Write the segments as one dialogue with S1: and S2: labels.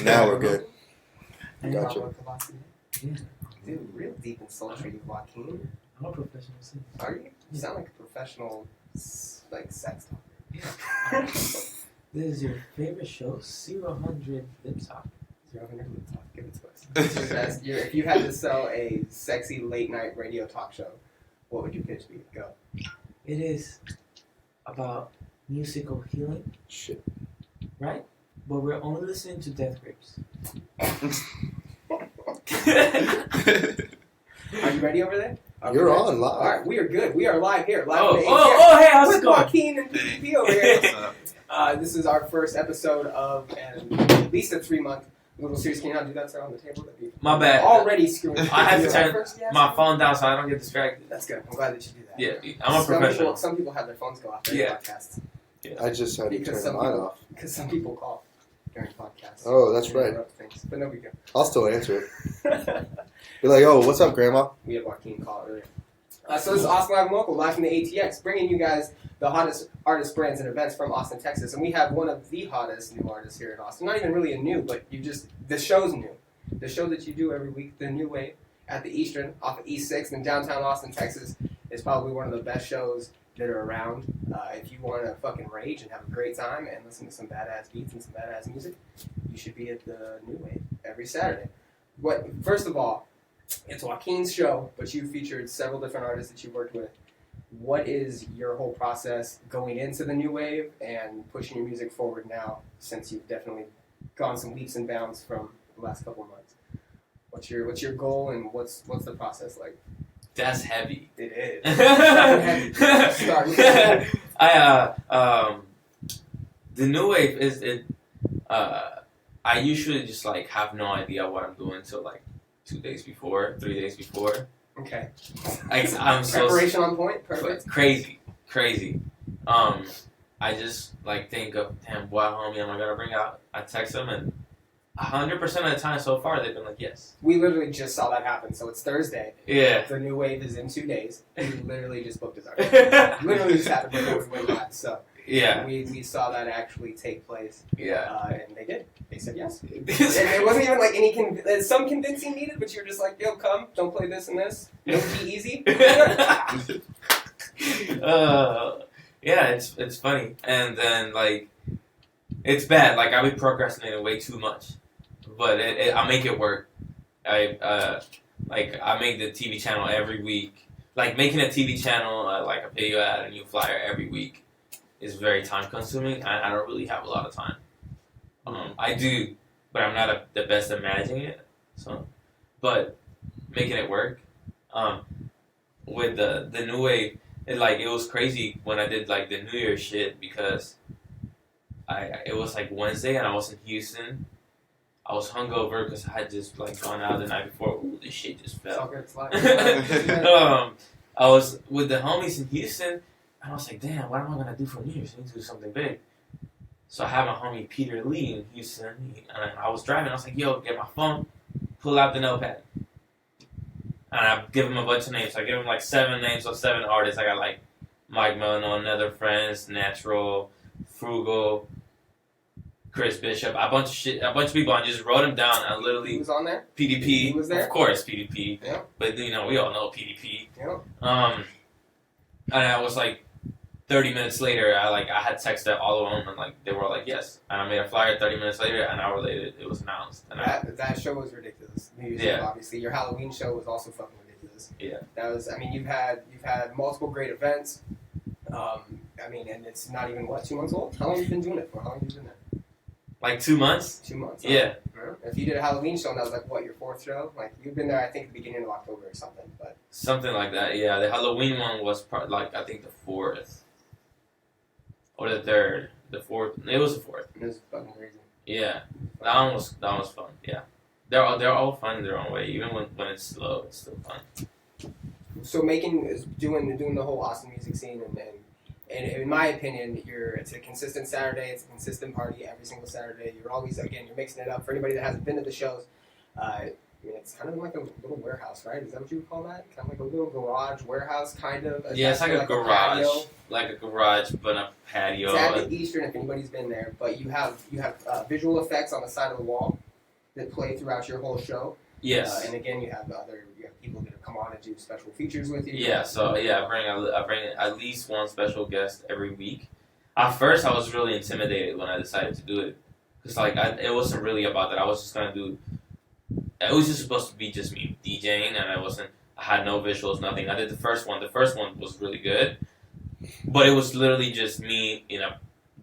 S1: Now we're good.
S2: Gotcha.
S3: Yeah.
S2: Dude, real deep and sultry, Joaquin.
S3: I'm a professional singer.
S2: Are you? You sound like a professional, like, sex talker.
S3: Yeah. This is your favorite show, 000 Lip Talk.
S2: Give it to us. If you had to sell a sexy late night radio talk show, what would your pitch be? Go.
S3: It is about musical healing,
S1: Shit.
S3: right? But we're only listening to death grips.
S2: Are you ready over there?
S1: You're on live.
S2: All right, we are good. We are live here. Live
S3: Oh,
S2: from the
S3: hey, how's
S2: with
S3: it going?
S2: Joaquin and PvP over here. This is our first episode of at least a 3-month little series. Can you not do that, sir, on the table? That'd be
S3: My bad.
S2: already screwing.
S3: I have to turn
S2: first, yes?
S3: my phone down so I don't get distracted.
S2: That's good. I'm glad that you do that.
S3: Yeah, I'm a professional.
S2: Some people have their phones go off during podcasts
S1: I just had to
S2: Because
S1: turn
S2: some
S1: mine
S2: people-
S1: off.
S2: because some people call during podcasts.
S1: Oh, that's
S2: They
S1: right.
S2: interrupt things, but no big deal.
S1: I'll still answer it. Be like, oh, what's up, Grandma?
S2: We had Joaquin call earlier. So this is Austin Live and Local, live from the ATX, bringing you guys the hottest artists, brands, and events from Austin, Texas. And we have one of the hottest new artists here in Austin. Not even really a new, but the show's new. The show that you do every week, the New Wave, at the Eastern, off of East 6th in downtown Austin, Texas, is probably one of the best shows that are around. If you want to fucking rage and have a great time and listen to some badass beats and some badass music, you should be at the New Wave every Saturday. First of all, it's Joaquin's show, but you featured several different artists that you worked with. What is your whole process going into the New Wave and pushing your music forward now, since you've definitely gone some leaps and bounds from the last couple of months? What's your goal and what's the process like?
S3: That's heavy.
S2: It is. Start with that.
S3: The New Wave is it. I usually just like have no idea what I'm doing until like 2 days before, 3 days before.
S2: Okay.
S3: I'm so
S2: Preparation on point. Perfect.
S3: crazy. I just like think of, damn, what homie am I gonna bring out? I text them, and 100% of the time so far they've been like, yes.
S2: We literally just saw that happen. So it's Thursday.
S3: Yeah.
S2: The New Wave is in 2 days. We literally just booked his artist. Literally just happened before we went live. So
S3: Yeah.
S2: we saw that actually take place.
S3: Yeah.
S2: And they did. They said yes. And it wasn't even like some convincing needed, but you were just like, yo, come, don't play this and this. It'll be easy.
S3: Yeah, it's funny, and then like it's bad. Like I be procrastinating way too much, but I make it work. I make the TV channel every week. Like making a TV channel, like a video ad, a new flyer every week, is very time consuming. I don't really have a lot of time. I do, but I'm not the best at managing it. So, but making it work. With the New Wave, it was crazy when I did like the New Year's shit, because it was like Wednesday and I was in Houston. I was hungover because I had just like gone out the night before. Ooh, this shit just
S2: It's all
S3: fell.
S2: good. It's live.
S3: I was with the homies in Houston, and I was like, damn, what am I gonna do for New Year's? I need to do something big. So I had my homie Peter Lee in Houston, and I was driving. I was like, yo, get my phone, pull out the notepad. And I give him a bunch of names. I give him like 7 names of 7 artists. I got like Mike Melano, Nether Friends, Natural, Frugal, Chris Bishop, a bunch of people. I just wrote them down. I
S2: He
S3: literally
S2: was on there.
S3: PDP.
S2: He was there?
S3: Of course, PDP.
S2: Yeah.
S3: But we all know PDP.
S2: Yeah.
S3: And I was like, 30 minutes later, I had texted all of them, and like they were like yes. And I made a flyer. 30 minutes later, an hour later, it was announced. And
S2: That show was ridiculous. New Year's
S3: Yeah.
S2: Eve, obviously. Your Halloween show was also fucking ridiculous.
S3: Yeah.
S2: That was. I mean, you've had multiple great events. And it's not even 2 months old. How long have you been doing it for? How long have you been there?
S3: like 2 months.
S2: 2 months.
S3: Yeah.
S2: If you did a Halloween show and that was like your 4th show, like you've been there, I think, at the beginning of October or something. But
S3: Something like that. Yeah. The Halloween one was I think the 4th. Or the 3rd. The 4th. It was the 4th.
S2: it was fucking crazy.
S3: Yeah. That one was fun. Yeah. They're all fun in their own way. Even when it's slow, it's still fun.
S2: So doing the whole Austin music scene, and in my opinion, it's a consistent Saturday. It's a consistent party every single Saturday. You're always, again, you're mixing it up. For anybody that hasn't been to the shows, I mean, it's kind of like a little warehouse, right? Is that what you would call that? Kind of like a little garage warehouse, kind of.
S3: Yeah, it's like a garage, but a patio.
S2: It's at the Eastern, if anybody's been there. But you have visual effects on the side of the wall that play throughout your whole show.
S3: Yes.
S2: And again, you have people that have come on and do special features with you.
S3: Yeah. So I bring at least one special guest every week. At first, I was really intimidated when I decided to do it, because it wasn't really about that. I was just gonna do. It was just supposed to be just me DJing, and I had no visuals, nothing. I did the first one. The first one was really good, but it was literally just me in a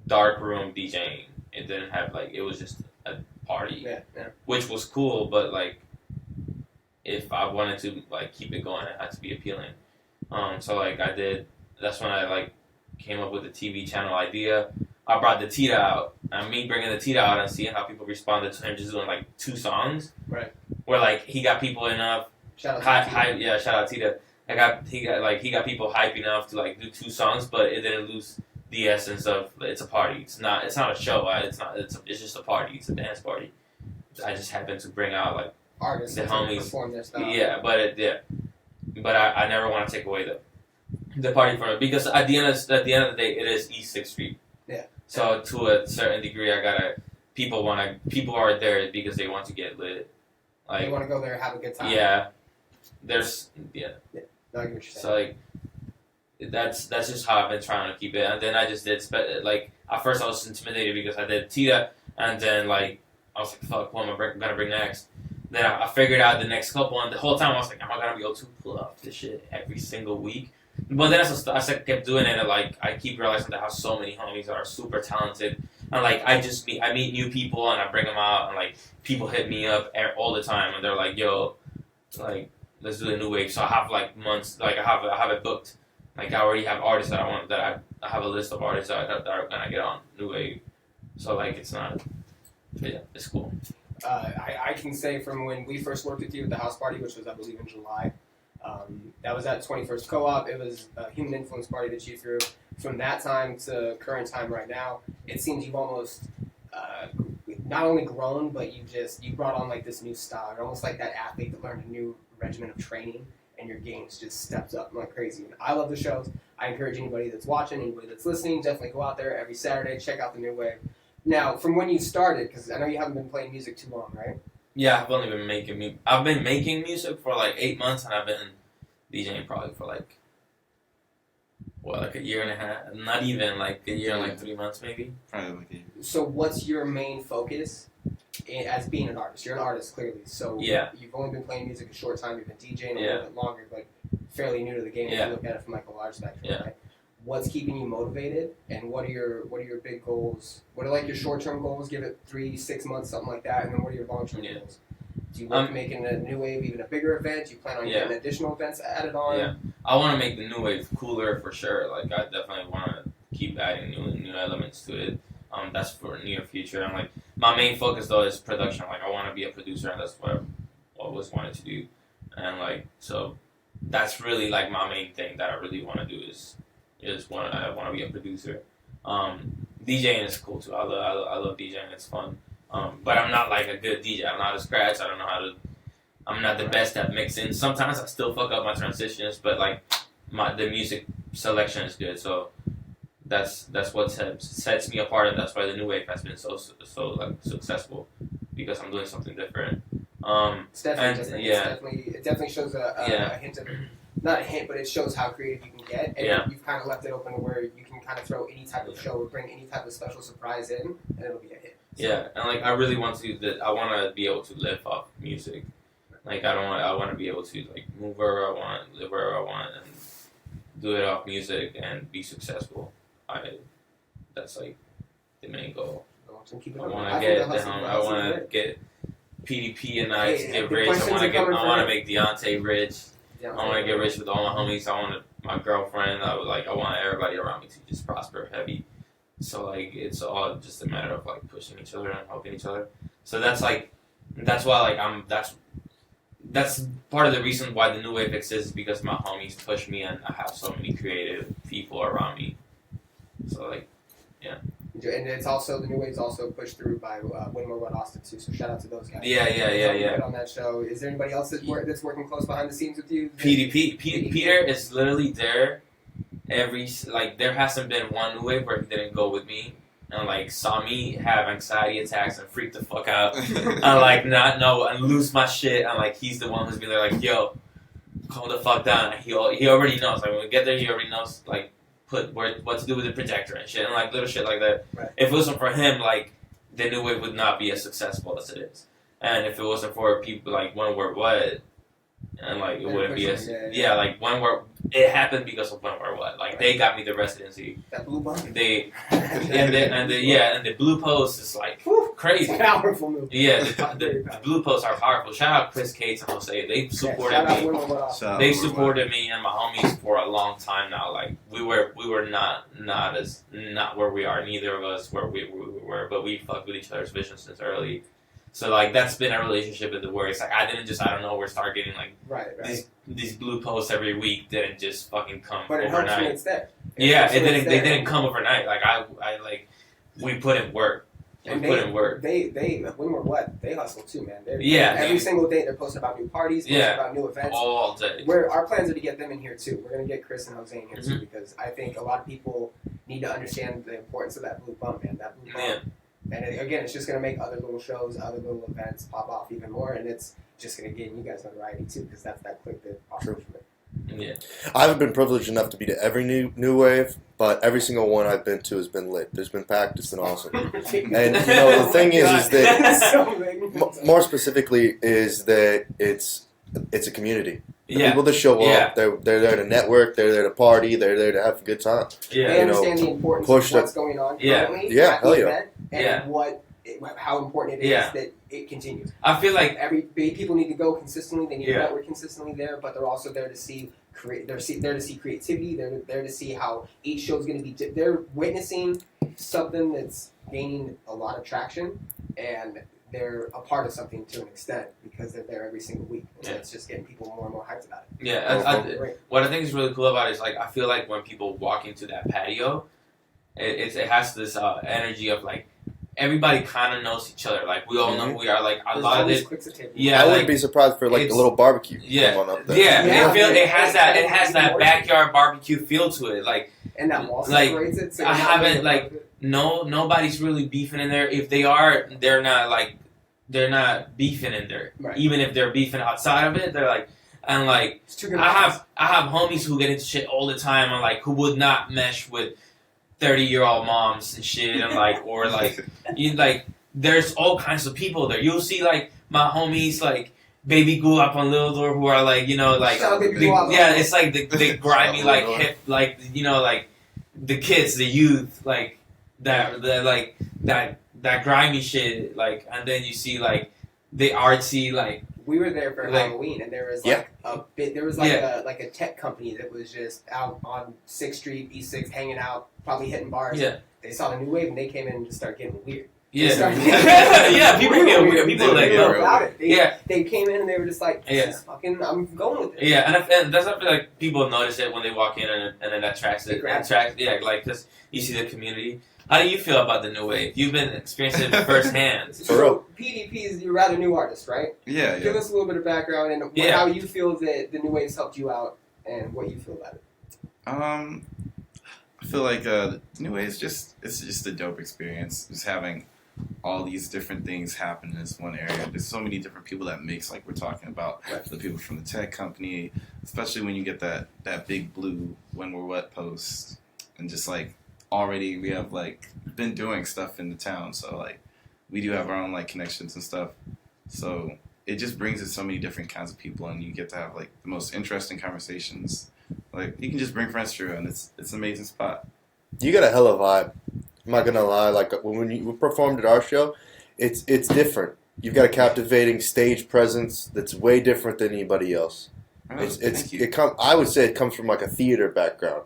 S3: dark room DJing. It didn't have it was just a party, which was cool. But if I wanted to keep it going, it had to be appealing. So I did. That's when I came up with the TV channel idea. I brought the Tita out, and me bringing the Tita out and seeing how people responded to him just doing 2 songs.
S2: Right.
S3: Where he got people enough. Shout out Tita. He got people hype enough to do 2 songs, but it didn't lose the essence of it's a party. It's not a show. It's just a party. It's a dance party. I just happened to bring out
S2: artists
S3: the homies
S2: perform their style.
S3: Yeah, but I never want to take away the party from it, because at the end of the day, it is East 6th Street.
S2: Yeah.
S3: So to a certain degree, people are there because they want to get lit.
S2: They want to go there and have a good time.
S3: Yeah.
S2: No, I get what you're saying.
S3: So that's just how I've been trying to keep it. And then I just did at first I was intimidated because I did Tita, and then I was like, fuck, what am I gonna bring next? Then I figured out the next couple, and the whole time I was like, am I gonna be able to pull off this shit every single week? But then as I kept doing it, and I keep realizing that I have so many homies that are super talented, and I meet new people, and I bring them out, and people hit me up all the time, and they're like, yo, let's do the new wave. So I have months, I have it booked. I already have artists that I want, I have a list of artists that are gonna get on new wave. So it's not, yeah, it's cool.
S2: I can say from when we first worked with you at the house party, which was I believe in July. That was at 21st Co-op. It was a human influence party that you threw. From that time to current time right now, it seems you've almost not only grown, but you brought on this new style. You're almost like that athlete that learned a new regimen of training, and your game's just stepped up like crazy. And I love the shows. I encourage anybody that's watching, anybody that's listening, definitely go out there every Saturday, check out the new wave. Now, from when you started, because I know you haven't been playing music too long, right?
S3: Yeah, I've been making music for 8 months, and I've been DJing probably for a year and a half. Not even a year and 3 months maybe.
S1: Probably
S2: So what's your main focus as being an artist? You're an artist, clearly. So you've only been playing music a short time. You've been DJing a little bit longer, but fairly new to the game if you look at it from a large spectrum, right? What's keeping you motivated, and what are your big goals? What are your short-term goals? Give it 3-6 months, something like that, and then what are your long-term goals? Do you want to make a new wave even a bigger event? Do you plan on getting additional events added on?
S3: Yeah, I want to make the new wave cooler for sure. I definitely want to keep adding new elements to it. That's for near future. And my main focus though is production. I want to be a producer, and that's what I've always wanted to do. And so that's really my main thing that I really want to do is I want to be a producer. DJing is cool too. I love DJing. It's fun. But I'm not a good DJ. I'm not a scratch. I don't know how to. I'm not the best at mixing. Sometimes I still fuck up my transitions, but the music selection is good. So that's what sets me apart, and that's why the new wave has been so successful, because I'm doing something different.
S2: It's definitely it definitely shows a hint of. Not a hint, but it shows how creative you can get, and you've kind of left it open to where you can kind of throw any type of show or bring any type of special surprise in, and it'll be a hit. So.
S3: Yeah, and I really want to I want to be able to live off music. I want to be able to move wherever I want, live wherever I want, and do it off music and be successful. That's the main goal. I want to get PDP and I to get rich. I want to make Deontay rich. I want to get rich with all my homies. I want my girlfriend. I want everybody around me to just prosper heavy. So it's all just a matter of pushing each other and helping each other. So that's why that's part of the reason why the new wave exists, because my homies push me, and I have so many creative people around me. So
S2: And it's also the new wave's also pushed through by When We're What Austin too. So shout out to those guys.
S3: Yeah.
S2: On that show, is there anybody else that's working close behind the scenes with you?
S3: Peter is literally there. There hasn't been one new wave where he didn't go with me and like saw me have anxiety attacks and freak the fuck out and like not know and lose my shit and like he's the one who's been there like, yo, calm the fuck down. He already knows. Like when we get there, he already knows like what to do with the projector and shit and like little shit like that.
S2: Right.
S3: If it wasn't for him, like the new wave would not be as successful as it is. And if it wasn't for people like When We're What, and like it wouldn't be as like it happened because of When We're What. Like they got me the residency.
S2: That blue bump.
S3: And the blue post is like crazy.
S2: Powerful move.
S3: Yeah, the blue posts are powerful. Shout out Chris Cates and Jose. They supported me. They supported me and my homies for a long time now. Like we were not where we are. Neither of us where we were, but we fucked with each other's vision since early. So like that's been a relationship in the where it's like I didn't just out of nowhere start getting like these blue posts every week didn't just fucking come
S2: but it
S3: overnight.
S2: helps when it's there.
S3: They didn't come overnight. Like I like we put in work. They When We're What, they hustle too, man. Every single day they're posting about new parties, posting about new events. All day.
S2: Our plans are to get them in here too. We're gonna get Chris and Jose in here too because I think a lot of people need to understand the importance of that blue bump, man. That blue bump.
S3: Yeah.
S2: And again, it's just going to make other little shows, other little events pop off even more, and it's just going to get you guys notoriety too, because that's that quick that awesome.
S3: Yeah.
S1: I haven't been privileged enough to be to every new wave, but every single one I've been to has been lit. There's been packed. It's been awesome. And the thing is that more specifically is that it's a community. The people that show up, they're there to network, they're there to party, they're there to have a good time.
S2: Yeah. They understand the importance of what's going on currently at the event and how important it is that it continues.
S3: I feel like
S2: people need to go consistently, they need to network consistently there, but they're also there to see there to see creativity, they're there to see how each show is going to be they're witnessing something that's gaining a lot of traction, and they're a part of something to an extent because they're there every single week. And it's just getting people more and more hyped about it.
S3: Yeah, what I think is really cool about it is like I feel like when people walk into that patio, it has this energy of like everybody kind of knows each other. Like we all know who we are. Like a lot of it.
S1: I wouldn't be surprised for like the little barbecue.
S3: Up there. It has that backyard barbecue feel to it. Like
S2: and that wall separates it. So
S3: I haven't nobody's really beefing in there. If they are, they're not beefing in there.
S2: Right.
S3: Even if they're beefing outside of it, they're like, and like I have homies who get into shit all the time and like who would not mesh with 30-year-old moms and shit and like or like there's all kinds of people there. You'll see like my homies like Baby Goo up on Little Door who are like it's like the grimy like hip like like the kids, the youth like that grimy shit, like, and then you see like the artsy like.
S2: We were there for Halloween, and there was like a tech company that was just out on 6th Street, E6, hanging out, probably hitting bars.
S3: Yeah.
S2: They saw the new wave, and they came in and just started getting weird.
S3: People get weird. People like
S2: about it. They came in and they were just like, this is fucking, I'm going with it.
S3: Yeah, and that's I feel like people notice it when they walk in, and then that attracts it. Like because you see the community. How do you feel about the new wave? You've been experiencing it firsthand.
S2: So PDP is you're a rather new artist, right?
S4: Yeah.
S2: Give us a little bit of background and how you feel that the new wave's helped you out, and what you feel about it.
S4: I feel like the new wave is just a dope experience. Just having all these different things happen in this one area. There's so many different people that mix, like we're talking about, the people from the tech company, especially when you get that big blue When We're What post, and just like already we have like been doing stuff in the town, so like we do have our own like connections and stuff. So it just brings in so many different kinds of people, and you get to have like the most interesting conversations. Like you can just bring friends through, and it's an amazing spot.
S1: You got a hella vibe. I'm not gonna lie. Like when you performed at our show, it's different. You've got a captivating stage presence that's way different than anybody else. I would say it comes from like a theater background.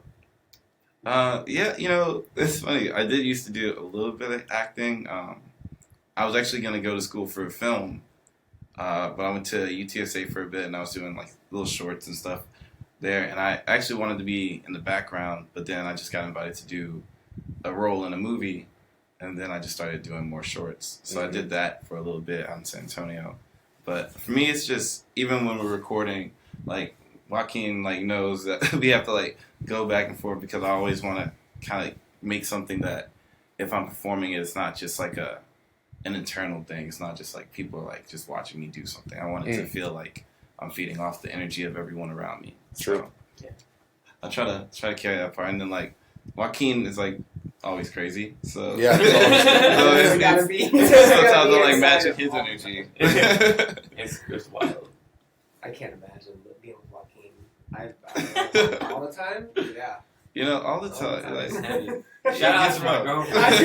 S4: It's funny. I did used to do a little bit of acting. I was actually gonna go to school for film, but I went to UTSA for a bit, and I was doing like little shorts and stuff there. And I actually wanted to be in the background, but then I just got invited to do a role in a movie, and then I just started doing more shorts. So I did that for a little bit out in San Antonio. But for me, it's just even when we're recording, like Joaquin like knows that we have to like go back and forth because I always want to kind of make something that if I'm performing it, it's not just like an internal thing. It's not just like people are like just watching me do something. I want it to feel like I'm feeding off the energy of everyone around me.
S1: True.
S4: So I try to carry that part, and then like Joaquin is like always crazy. So
S1: Yeah.
S2: It's gotta be.
S4: sometimes I like matching his energy.
S3: It's wild.
S2: I can't imagine being with Joaquin. All the time? Yeah.
S4: You know, all the time.
S3: It's
S4: Like,
S3: heavy. Shout out to my girlfriend.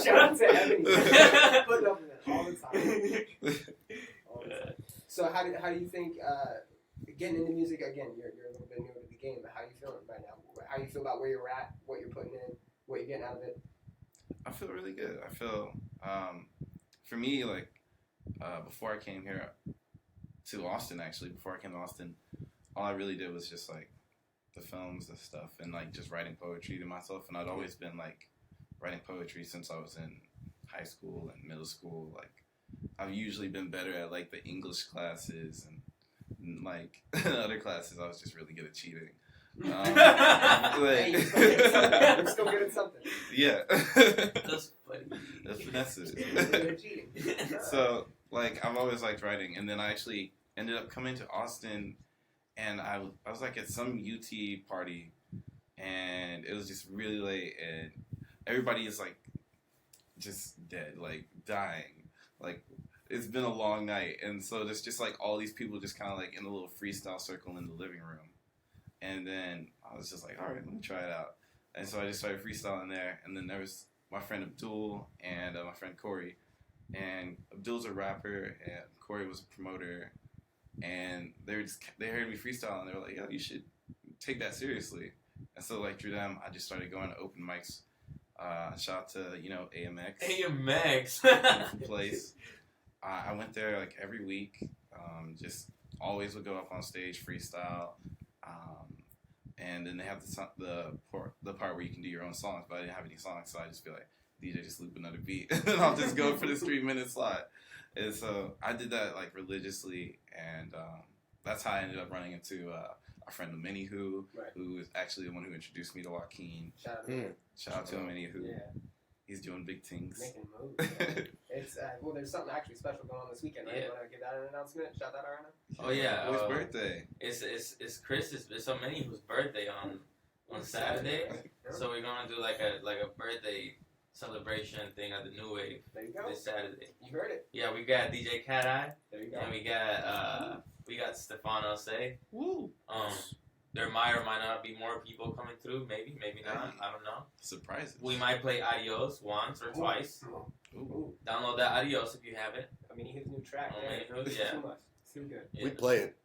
S2: Shout out to Ebony. Put up with it all the time. All the time. So how do you think getting into music again? You're a little bit newer to the game, but how are you feeling right now? How do you feel about where you're at, what you're putting in, what you're getting out of it?
S4: I feel really good. I feel for me like before I came here to Austin, actually before I came to Austin, all I really did was just like the films and stuff and like just writing poetry to myself, and I'd always been like writing poetry since I was in high school and middle school. Like I've usually been better at like the English classes and like other classes I was just really good at cheating.
S2: Hey, you're still good at something.
S4: Yeah.
S3: That's funny.
S4: That's finesse.
S2: You're good at cheating.
S4: So like I've always liked writing, and then I actually ended up coming to Austin, and I was like at some UT party, and it was just really late, and everybody is like just dead, like dying, like it's been a long night, and so there's just like all these people just kind of like in a little freestyle circle in the living room, and then I was just like, all right, let me try it out, and so I just started freestyling there, and then there was my friend Abdul and my friend Corey, and Abdul's a rapper and Corey was a promoter, and they heard me freestyle and they were like, yo, you should take that seriously. And so like through them I just started going to open mics. Shout out to AMX.
S3: AMX.
S4: Beautiful place. I went there like every week. Just always would go up on stage freestyle. And then they have the part where you can do your own songs, but I didn't have any songs, so I just feel like DJ just loop another beat and I'll just go for this 3-minute slot. And so I did that like religiously, and that's how I ended up running into our friend Mini who is actually the one who introduced me to Joaquin.
S2: Shout
S4: out to Mini who
S2: yeah.
S4: He's doing big things.
S2: Making moves. Yeah. It's well, there's something actually special going on this weekend, right?
S3: Yeah.
S2: You want to give that an announcement? Shout that out,
S3: Oh yeah,
S4: Whose birthday?
S3: It's Chris's. It's so many whose birthday on Saturday.
S2: Yeah.
S3: So we're gonna do like a birthday celebration thing at the New Wave
S2: There you go.
S3: this Saturday.
S2: You heard it.
S3: Yeah, we got DJ Cat Eye,
S2: There you go.
S3: and we got Stefano Say.
S4: Woo!
S3: There might or might not be more people coming through. Maybe not. I don't know.
S4: Surprises.
S3: We might play Adios once or twice.
S2: Ooh.
S3: Download that Adios if you haven't.
S2: I mean, his new track.
S3: Oh,
S2: Yeah.
S3: man,
S2: It's
S3: yeah.
S2: too much. It's too good.
S3: Yeah.
S1: We play it.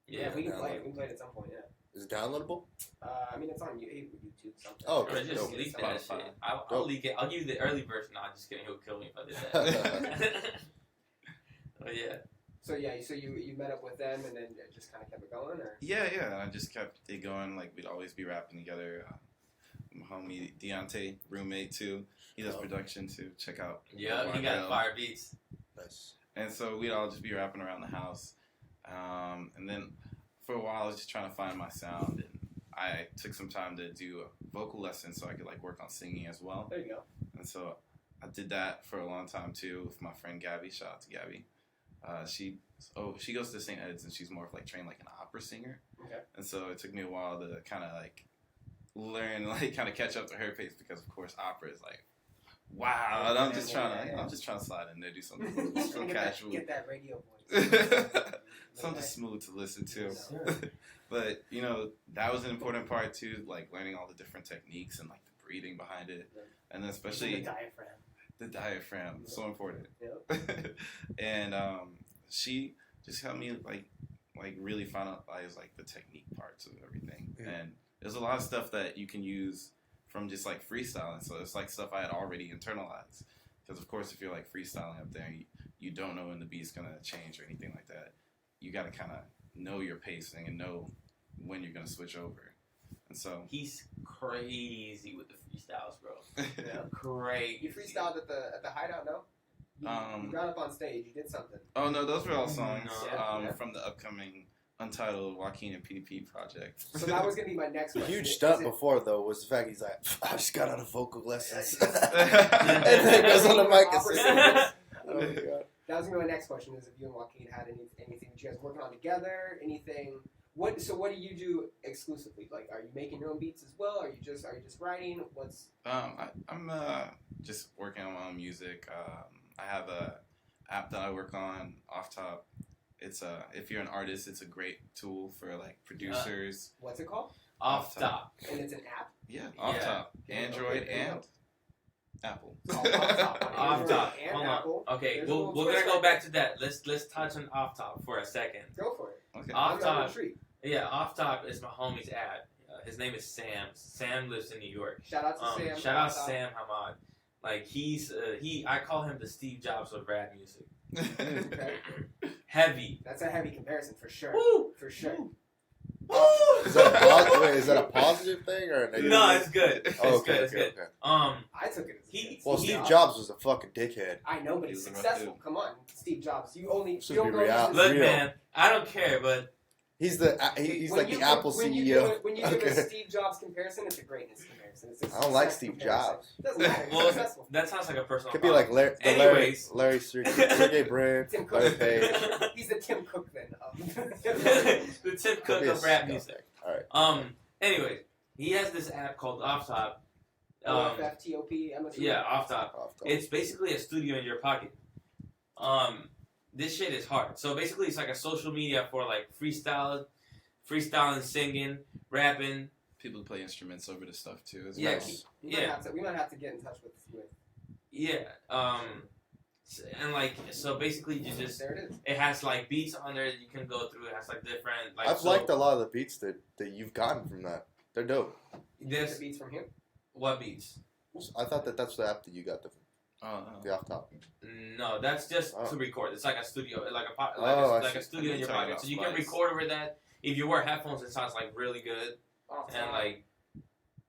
S2: Yeah, we can
S1: download
S2: play it.
S1: it.
S2: We can play it at some point. Yeah.
S1: Is it downloadable?
S2: I mean, it's on YouTube something.
S1: Oh,
S3: Or
S1: okay.
S3: just
S1: Dope.
S3: leak that
S4: Spotify.
S3: shit. I'll
S1: Dope.
S3: leak it. I'll give you the early version. No, I'm just kidding. He'll kill me if I did that. Oh yeah.
S2: So you met up with them and then it just kind of kept it going, or?
S4: Yeah. I just kept it going. Like we'd always be rapping together. My homie Deontay, roommate too. He does production too. Check out.
S3: Yeah, he got fire beats.
S1: Nice.
S4: And so we'd all just be rapping around the house. And then for a while I was just trying to find my sound, and I took some time to do a vocal lesson so I could like work on singing as well.
S2: There you go.
S4: And so I did that for a long time too with my friend Gabby. Shout out to Gabby. She goes to St. Ed's and she's more of like trained like an opera singer.
S2: Okay.
S4: And so it took me a while to kind of like learn, like kind of catch up to her pace, because of course opera is like, wow. And I'm just trying to slide in there, do something so casual.
S2: Get that radio voice.
S4: Something smooth to listen to.
S2: Sure.
S4: But that was an important part too, like learning all the different techniques and like the breathing behind it, and then especially
S2: the diaphragm.
S4: Yep. So important.
S2: Yep.
S4: And she just helped me like really finalize like the technique parts of everything.
S1: Yeah.
S4: And there's a lot of stuff that you can use from just like freestyling. So it's like stuff I had already internalized. Because of course, if you're like freestyling up there, you don't know when the beat's gonna change or anything like that. You gotta kind of know your pacing and know when you're gonna switch over. And so
S3: he's crazy with the freestyles, bro.
S2: Yeah.
S3: Crazy.
S2: You freestyled at the hideout, no? You got up on stage. You did something.
S4: Oh no, those were all songs
S2: Yeah.
S4: from the upcoming Untitled Joaquin and PDP project.
S2: So that was gonna be my next
S1: The
S2: question.
S1: huge
S2: Is
S1: stunt
S2: it-
S1: before though was the fact he's like, I just got out of vocal lessons,
S2: Yeah.
S1: and then goes on the mic and
S2: Opera
S1: says,
S2: singers.
S1: "Oh my god."
S2: That was gonna be my next question: is if you and Joaquin had anything that you guys working on together? Anything? What do you do exclusively? Like, are you making your own beats as well? Are you just writing? What's
S4: I'm just working on my own music. I have a app that I work on off top. It's if you're an artist, it's a great tool for like producers.
S2: what's it called?
S3: Off top.
S2: And it's an app.
S4: Yeah, off
S3: Yeah.
S4: top, Android
S2: Okay,
S4: and Apple.
S2: Off top.
S3: Off
S2: Android
S3: top.
S2: and
S3: Hold
S2: Apple.
S3: on. Okay,
S2: There's a
S3: we're
S2: little
S3: gonna
S2: twist
S3: go
S2: right
S3: back to that. Let's touch on off top for a second.
S2: Go for it.
S4: Okay.
S3: Off
S2: I'm on
S3: top.
S2: retreat.
S3: Yeah, off top is my homie's ad. His name is Sam. Sam lives in New York.
S2: Shout out to Sam.
S3: Shout out
S2: Off top.
S3: Sam Hamad. Like I call him the Steve Jobs of rap music.
S2: Okay.
S3: Heavy.
S2: That's a heavy comparison for sure.
S3: Woo!
S2: For sure.
S3: Woo!
S1: Is that a positive thing or a negative?
S3: No, it's good. It's
S1: Oh,
S3: good.
S1: okay,
S3: It's
S1: okay,
S3: good.
S1: okay.
S2: I took it as
S3: He-
S1: Well,
S3: he-
S1: Steve Jobs was a fucking dickhead.
S2: I know, but he's
S4: He was a rough
S2: successful.
S4: dude.
S2: Come on, Steve Jobs. You
S1: Should
S2: don't
S1: be
S2: know
S1: real.
S2: this
S3: Look,
S1: real.
S3: man, I don't care, but
S1: He's like the Apple
S2: when you
S1: CEO.
S2: do it- when you give
S1: Okay.
S2: a Steve Jobs comparison, it's a greatness comparison. It's a
S1: I don't like
S2: success
S1: Steve
S2: comparison.
S1: Jobs.
S2: It doesn't matter. He's
S3: well,
S2: successful.
S3: that sounds like a personal.
S1: Could be like
S3: Anyways.
S1: Larry Sergey Brin,
S2: Tim
S1: Larry
S2: Cook.
S1: Page.
S2: He's the Tim Cook then.
S3: the Tim
S1: Could
S3: Cook
S1: be a
S3: of rap
S1: scumbag.
S3: music.
S1: All right.
S3: Anyways, he has this app called Off Top.
S2: OFFTOP.
S3: Yeah, Off Top.
S1: Off top.
S3: It's basically a studio in your pocket. This shit is hard. So basically, it's like a social media for like freestyling, singing, rapping.
S4: People play instruments over the stuff too. It's
S3: Yeah,
S4: nice.
S2: We might have to get in touch with.
S3: Yeah. And like, so basically, you just
S2: There it is.
S3: it has like beats on there that you can go through. It has like different like.
S1: I've
S3: so
S1: liked a lot of the beats that you've gotten from that. They're dope.
S3: This
S2: The beats from him.
S3: what beats?
S1: I thought that's the app that you got
S4: Oh,
S1: the off top.
S3: No, that's just
S1: Oh.
S3: to record. It's like a studio, like
S1: I
S3: a
S1: see.
S3: studio in your
S4: Talking
S3: pocket.
S4: about
S3: So you can
S4: slides.
S3: record over that. If you wear headphones, it sounds like really good.
S2: Off
S3: And
S2: top.
S3: like,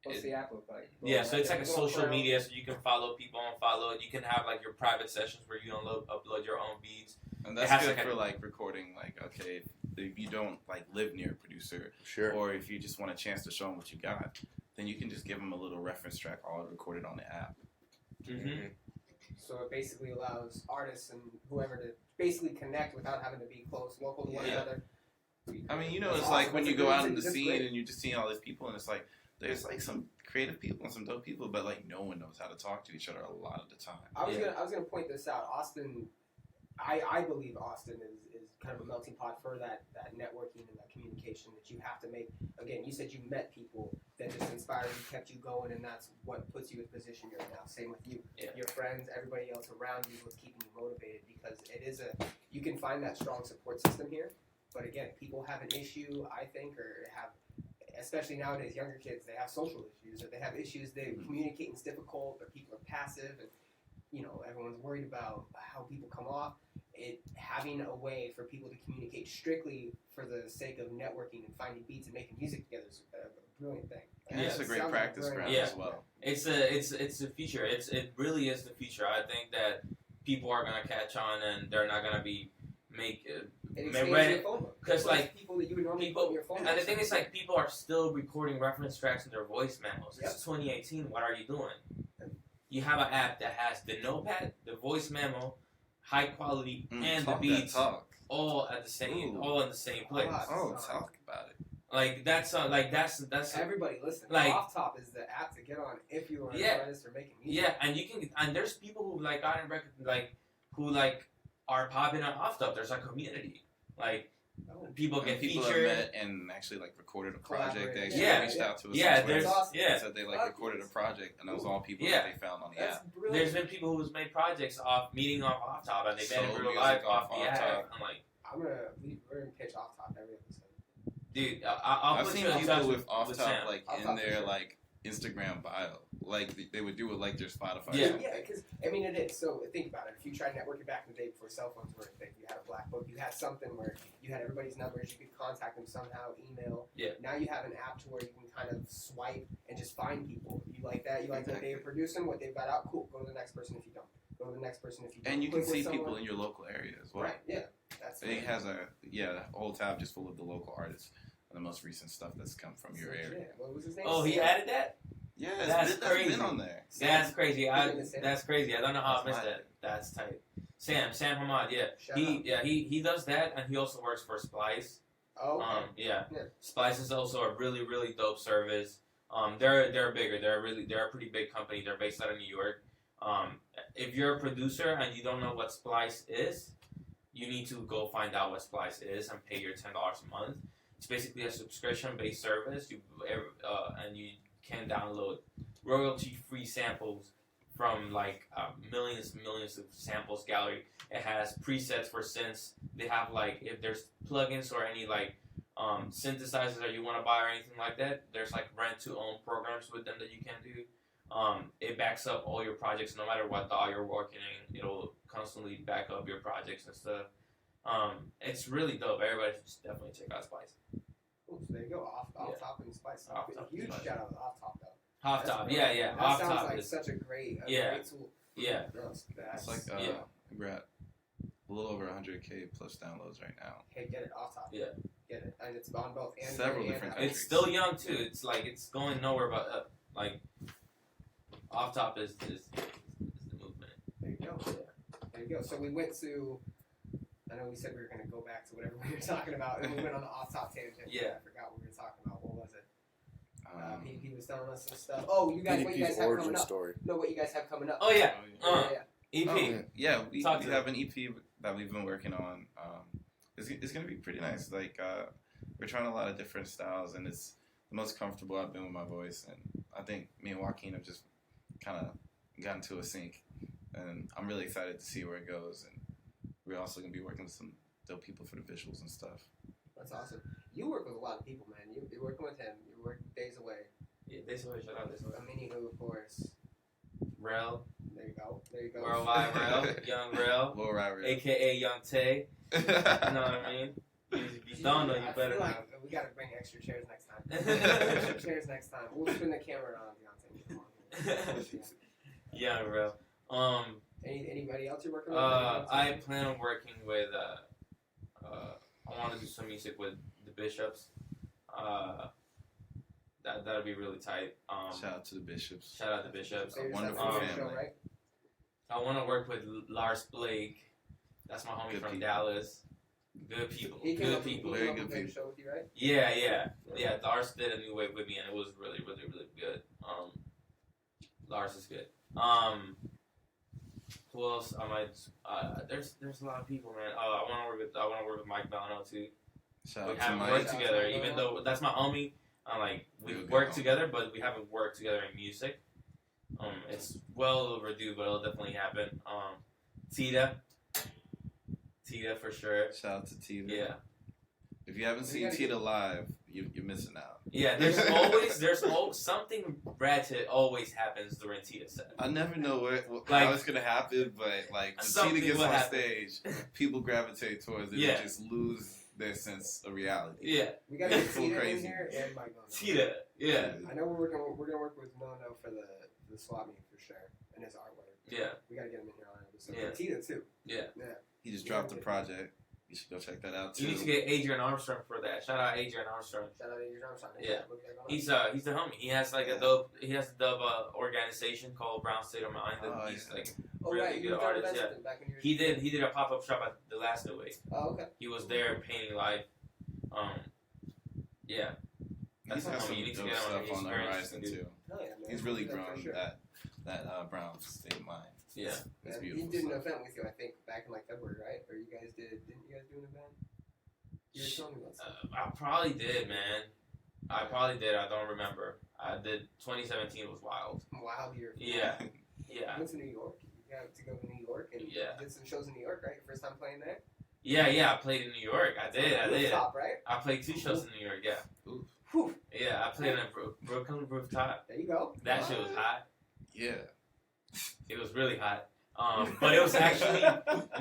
S2: What's the app look like?
S3: yeah, so it's like a
S2: Go
S3: social
S2: around.
S3: media, so you can follow people and follow it. You can have like your private sessions where you upload your own beats.
S4: and
S3: It
S4: that's
S3: has
S4: good
S3: like a-
S4: for like recording. Like, okay, if you don't like live near a producer,
S1: Sure.
S4: or if you just want a chance to show them what you got, then you can just give them a little reference track all recorded on the app.
S3: Mm-hmm.
S2: So it basically allows artists and whoever to basically connect without having to be close, local to one
S3: Yeah.
S2: another.
S4: I mean, you know,
S2: That's
S4: it's
S2: awesome.
S4: like when
S2: That's
S4: you
S2: a
S4: go
S2: great
S4: out in
S2: thing.
S4: the
S2: That's
S4: scene
S2: great.
S4: and you're just seeing all these people, and it's like there's like some creative people and some dope people, but like no one knows how to talk to each other a lot of the time.
S2: I was
S3: Yeah.
S2: gonna point this out. Austin, I believe Austin is kind of a melting pot for that networking and that communication that you have to make. Again, you said you met people that just inspired you, kept you going, and that's what puts you in the position you're in now. Same with you,
S3: Yeah.
S2: your friends, everybody else around you is what's keeping you motivated because it is you can find that strong support system here. But again, people have an issue, I think, or have. Especially nowadays, younger kids, they have social issues, or they have issues. They communicating is difficult, or people are passive, and everyone's worried about how people come off. Having a way for people to communicate strictly for the sake of networking and finding beats and making music together is a brilliant thing.
S4: And it's a great
S2: Sounds like
S4: practice
S2: brilliant.
S4: ground
S3: Yeah.
S4: as well.
S3: It's the future. It really is the future. I think that people are gonna catch on and they're not gonna be
S2: It expands your phone book.
S3: 'cause, like,
S2: people that you would normally
S3: people-
S2: put in your phone book.
S3: And the thing is, like, people are still recording reference tracks in their voice memos.
S2: Yep.
S3: It's 2018. What are you doing? You have an app that has the notepad, the voice memo, high quality, and the
S4: Talk that
S3: beats
S4: talk.
S3: all at the same,
S4: Ooh.
S3: all in the same place.
S2: Oh,
S4: Talk about it.
S3: Like that's
S2: Everybody listen.
S3: Like-
S2: Off Top is the app to get on if you are an
S3: Yeah.
S2: artist or making music.
S3: yeah, and you can, and there's people who like gotten who are popping on Off Top. There's a community, like
S2: Oh,
S3: people
S4: And
S3: get
S4: people have
S3: featured.
S4: met and actually like recorded a project. They actually
S3: Yeah.
S4: reached out to us.
S3: Yeah,
S4: on
S3: there's
S4: Twitter
S2: awesome.
S3: yeah.
S4: and said they like recorded a project, and it was all people
S3: Yeah.
S4: that they found on the
S2: that's
S4: app.
S2: brilliant.
S3: There's been people who's made projects meeting off Top, and they met in
S4: Soul
S3: real
S4: music
S3: life
S4: off
S3: off the
S4: Off
S3: app.
S4: Top.
S3: I'm like,
S2: We're gonna pitch Off Top every episode.
S3: dude, I'll
S4: I've
S3: put
S4: seen
S3: you in
S4: people
S3: touch
S4: with off top
S3: Sam.
S4: like
S2: Off
S4: in
S2: Top for
S4: their
S2: sure.
S4: like Instagram bio, like they would do it like their Spotify.
S3: Yeah.
S2: Yeah, because I mean it is. So think about it. If you tried networking back in the day before cell phones were a thing, you had a black book, you had something where you had everybody's numbers, you could contact them somehow, email.
S3: Yeah.
S2: Now you have an app to where you can kind of swipe and just find people. You like that? You like what they're producing, what they've got out? Cool. Go to the next person if you don't. Go to the next person if you don't.
S4: And you can
S2: Click with
S4: see people
S2: someone.
S4: in your local area as well.
S2: Right, yeah. That's
S4: It has a whole tab just full of the local artists and the most recent stuff that's come from your area.
S2: Yeah. What was his name?
S3: Oh, he added that?
S4: Yeah,
S3: That's
S4: that's
S3: crazy.
S4: been on there.
S3: That's crazy.
S2: Sam.
S3: That's crazy. I don't know how I
S4: That's
S3: missed
S4: my
S3: that. That's tight. Sam Hamad, yeah.
S2: Shout out.
S3: He does that, and he also works for Splice.
S2: Oh, okay.
S3: Yeah.
S2: Yeah.
S3: Splice is also a really, really dope service. They're bigger. They're a pretty big company. They're based out of New York. If you're a producer and you don't know what Splice is, you need to go find out what Splice is and pay your $10 a month. It's basically a subscription-based service. And you can download royalty-free samples from like millions of samples gallery. It has presets for synths. They have like if there's plugins or any like synthesizers that you want to buy or anything like that. There's like rent-to-own programs with them that you can do. It backs up all your projects no matter what DAW you're working in. It'll constantly back up your projects and stuff. It's really dope. Everybody should just definitely check out Splice.
S2: Cool. So there you go. Off top and Spice.
S3: Off top and
S2: Huge
S3: Spice.
S2: shout out to Off Top though.
S3: Off
S2: That's
S3: top,
S2: great.
S3: yeah.
S2: That
S3: Off
S2: sounds
S3: top
S2: like
S3: is
S2: such a great tool.
S3: Yeah.
S2: That's
S4: It's like
S3: Yeah.
S4: we're at a little over 100K plus downloads right now.
S2: Hey, get it Off Top.
S3: Yeah.
S2: Get it, and it's on both Android
S4: Several
S2: and
S4: different
S2: iOS.
S4: countries.
S3: It's still young too. It's like it's going nowhere but up. Like Off top is the movement.
S2: There you go. There you go. So we went to. I know we said we were going to go back to whatever we were talking about, and we went on the Off Top tangent.
S3: Yeah.
S2: I forgot what we were talking about. What was it? PDP was telling us some stuff. Oh, you guys, what you guys
S1: PDP's
S2: have
S1: origin
S2: coming up?
S1: story.
S2: No, what you guys have coming up?
S3: Oh yeah.
S2: Yeah.
S3: EP.
S4: Yeah, we
S3: Talk to
S4: have an EP that we've been working on. It's going to be pretty nice. Like we're trying a lot of different styles, and it's the most comfortable I've been with my voice. And I think me and Joaquin have just kind of gotten to a sync, and I'm really excited to see where it goes. And we're also going to be working with some dope people for the visuals and stuff.
S2: That's awesome. You work with a lot of people, man. You're working with him. You're working Days Away.
S3: Yeah, this way, shout out this way.
S2: Mini Who, of course.
S3: Rel.
S2: There you go. There you go.
S3: Worldwide Rel. Young Rel.
S4: Well, right.
S3: AKA Young Tay. You know what I mean? If you don't know, you
S2: I
S3: better
S2: feel
S3: know.
S2: like we gotta bring extra chairs next time. Extra chairs next time. We'll spin the camera on Deontay.
S3: Young Rel.
S2: Anybody else you're working with?
S3: I plan on working with. I want to do some music with the Bishops. That'll be really tight.
S4: Shout out to the Bishops.
S3: Shout out to Bishops.
S2: So you're
S4: wonderful
S2: set for your
S4: family.
S2: show, right?
S3: I want to work with Lars Blake. That's my homie
S4: Good
S3: from
S4: people.
S3: Dallas. Good people.
S2: He came
S3: Good
S2: up,
S3: people.
S2: He
S4: Very
S2: came up
S4: good
S2: and did a
S4: people.
S2: show with you, right?
S3: Yeah. Lars did a new wave with me, and it was really, really, really good. Lars is good. Who else? I might. There's a lot of people, man. I want to work with Mike Bellano too.
S4: Shout
S3: We
S4: out to
S3: haven't
S4: Mike.
S3: worked
S2: Shout out
S3: together,
S2: to
S3: even
S2: Bellano.
S3: though that's my homie.
S4: Real
S3: We've
S4: good
S3: worked
S4: homie.
S3: together, but we haven't worked together in music. It's well overdue, but it'll definitely happen. Tita for sure.
S4: Shout out to Tita.
S3: Yeah.
S4: If you haven't seen
S2: gotta
S4: Tita live, you're missing out.
S3: Yeah, there's always something ratchet always happens during Tita set.
S4: I never know
S3: Like-
S4: how it's gonna happen, but like when
S3: Something
S4: Tita gets
S3: will
S4: on
S3: happen.
S4: stage, people gravitate towards it
S3: Yeah.
S4: and just lose their sense of reality.
S3: Yeah,
S2: We gotta get
S4: Full
S2: Tita in
S4: crazy.
S2: here and Mike Bono.
S3: Tita. Yeah,
S2: I know we're gonna work with No for the swap meet for sure and his artwork.
S3: yeah,
S2: We gotta get him in here on an episode.
S3: Yeah.
S2: Tita too.
S3: yeah.
S4: He just dropped a project. You should go check that out too.
S3: You need to get Adrian Armstrong for that. Shout out Adrian Armstrong.
S2: Shout out to your Armstrong.
S3: Yeah.
S2: Look at that going
S3: He's
S2: on.
S3: the homie. He has like a dub organization called Brown State of Mind, and
S4: Oh,
S3: he's
S4: yeah.
S3: like
S2: Oh
S3: really
S2: right, you
S3: good
S2: were
S3: artist.
S2: artist.
S3: Yeah,
S2: Back when you were
S3: he did a pop up shop at the last New Wave.
S2: Oh okay.
S3: He was there painting live. Yeah.
S4: He's
S3: That's
S4: got
S3: homie.
S4: some
S3: You need to
S4: dope
S3: get on
S4: stuff
S3: his
S4: on the
S3: experience,
S4: horizon
S3: dude.
S4: too.
S2: Hell yeah, man.
S4: He's really
S2: Yeah, for
S4: grown
S2: sure.
S4: that Brown State of Mind.
S3: Yeah.
S4: It's
S2: Yeah,
S4: beautiful.
S2: he did an
S4: stuff.
S2: event with you, I think, back in like February, right? Or you guys didn't you guys do an event? You were telling me about something.
S3: I probably did, man. I probably did. I don't remember. I did. 2017 was wild.
S2: Wild year.
S3: Yeah.
S2: You
S3: Yeah.
S2: went to New York. You got to go to New York and
S3: Yeah.
S2: did some shows in New York, right? Your first time playing there?
S3: Yeah. I played in New York. I did.
S2: Rooftop, right?
S3: I played 2 shows in New York. Yeah.
S2: Whew.
S3: Yeah. I played in Brooklyn rooftop.
S2: There you go.
S3: That shit was hot.
S4: Yeah.
S3: It was really hot. But it was actually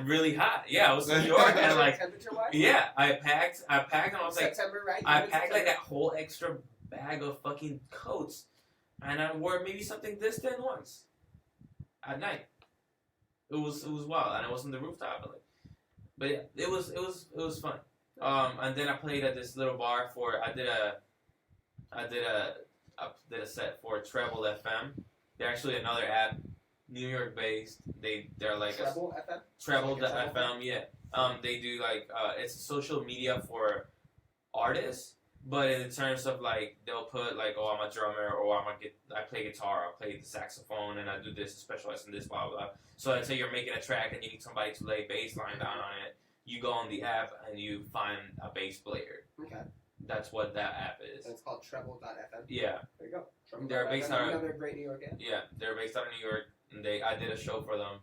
S3: really hot. Yeah, it was New York, and like,
S2: temperature wise?
S3: yeah, I packed, and I was like,
S2: September, right?
S3: I packed like that whole extra bag of fucking coats, and I wore maybe something this thin once at night. It was wild, and I was on the rooftop, but yeah, it was fun. And then I played at this little bar I did a set for Treble FM. They're actually another app, New York based. They're like
S2: Treble FM.
S3: Treble the FM, yeah. They do like it's social media for artists, but in terms of like they'll put like, oh, I'm a drummer, or I play guitar, I play the saxophone, and I do this, specialize in this, blah blah. So let's say you're making a track and you need somebody to lay bass line down on it. You go on the app and you find a bass player.
S2: Okay.
S3: That's what that app is.
S2: And it's called Treble.fm.
S3: Yeah.
S2: There you go.
S3: They're based out of
S2: another great New York app.
S3: Yeah, they're based out of New York, and I did a show for them,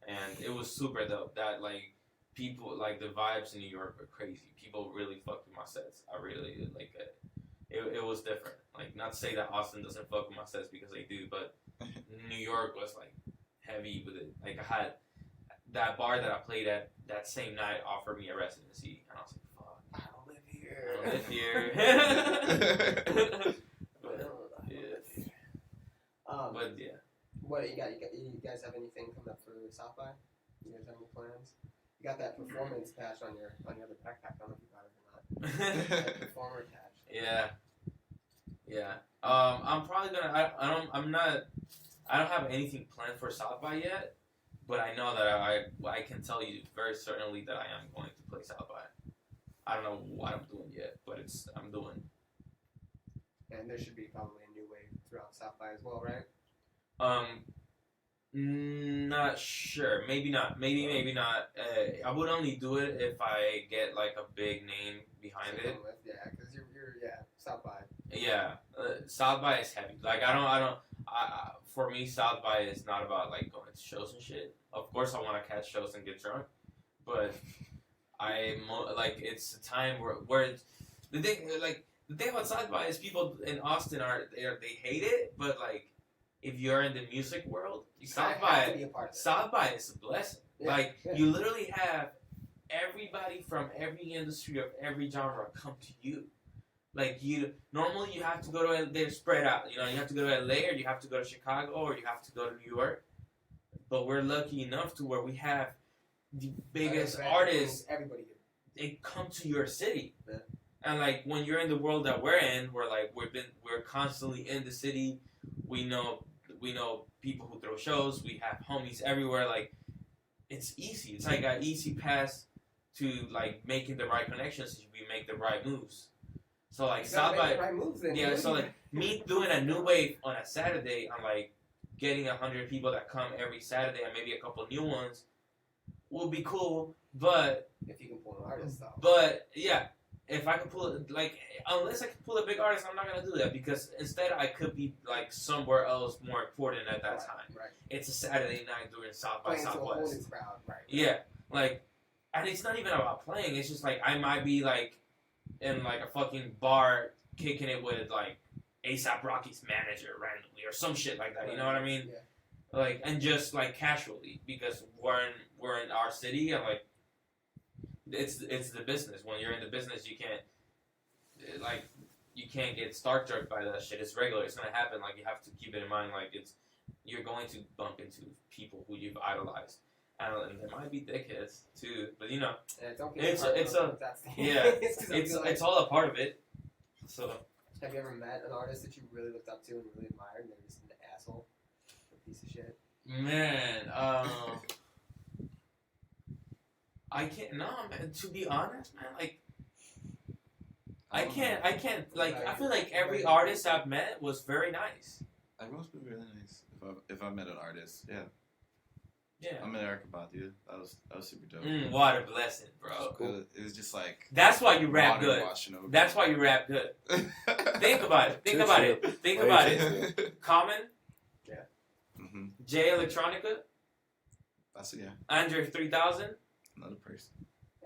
S3: and it was super dope. That like people like the vibes in New York were crazy. People really fucked with my sets. I really did like it. It was different. Like, not to say that Austin doesn't fuck with my sets, because they do, but New York was like heavy with it. Like, I had that bar that I played at that same night offered me a residency, and I was like, fuck,
S2: I don't live here.
S3: I don't live here. But yeah.
S2: What you got? You guys have anything coming up for South by? You guys have any plans? You got that performance patch on your other backpack. I don't know if you got it or not. That performer patch.
S3: Yeah. I'm probably gonna. I don't have anything planned for South by yet, but I know that I can tell you very certainly that I am going to play South by. I don't know what I'm doing yet, but I'm doing.
S2: And there should be probably a new wave throughout South by as well, right?
S3: Not sure. Maybe not. Maybe not. I would only do it if I get like a big name behind it.
S2: Yeah, because you're South by.
S3: Yeah, South by is heavy. Like for me, South by is not about like going to shows and shit. Of course, I want to catch shows and get drunk, but it's a time where the thing about South by is people in Austin they hate it, but like if you're in the music world, South by is a blessing. Yeah, you literally have everybody from every industry of every genre come to you. Like normally you have to go to they're spread out. You know, you have to go to LA, or you have to go to Chicago, or you have to go to New York. But we're lucky enough to where we have the biggest artists.
S2: Everybody here.
S3: They come to your city.
S2: Yeah.
S3: And like when you're in the world that we're in, we're constantly in the city. We know people who throw shows. We have homies everywhere. Like, it's easy. It's like an easy pass to like making the right connections if we make the right moves. So like South by,
S2: right moves, then,
S3: yeah. So like me doing a new wave on a Saturday, I'm like getting 100 people that come every Saturday, and maybe a couple new ones will be cool. But
S2: if you can pull an artist though.
S3: But yeah. If I can pull it, like, unless I can pull a big artist, I'm not gonna do that, because instead I could be like somewhere else more important at that time.
S2: Right.
S3: It's a Saturday night during South by Southwest.
S2: Crowd, right.
S3: Yeah, like, and it's not even about playing. It's just like I might be like in like a fucking bar kicking it with like A$AP Rocky's manager randomly or some shit like that. You know what I mean?
S2: Yeah.
S3: Like, and just like casually, because we're in our city, and like. It's the business. When you're in the business, you can't get starstruck by that shit. It's regular. It's gonna happen. Like, you have to keep it in mind. Like, you're going to bump into people who you've idolized, and there might be dickheads too. But you know, it's all a part of it. So,
S2: have you ever met an artist that you really looked up to and really admired, and they're just an asshole, a piece of shit?
S3: Man, I can't. No, man. To be honest, man, like I can't. Like, I feel like every artist I've met was very nice.
S4: Everyone's been really nice. If I met an artist, yeah.
S3: Yeah.
S4: I met Erica Badu. That was super dope.
S3: What a blessing, bro.
S4: It was just like.
S3: That's why you rap good. That's why you rap good. Think about it. Think about it. Common.
S2: Yeah.
S4: Mm-hmm.
S3: J Electronica.
S4: That's it. Yeah.
S3: Andre 3000.
S4: Another person.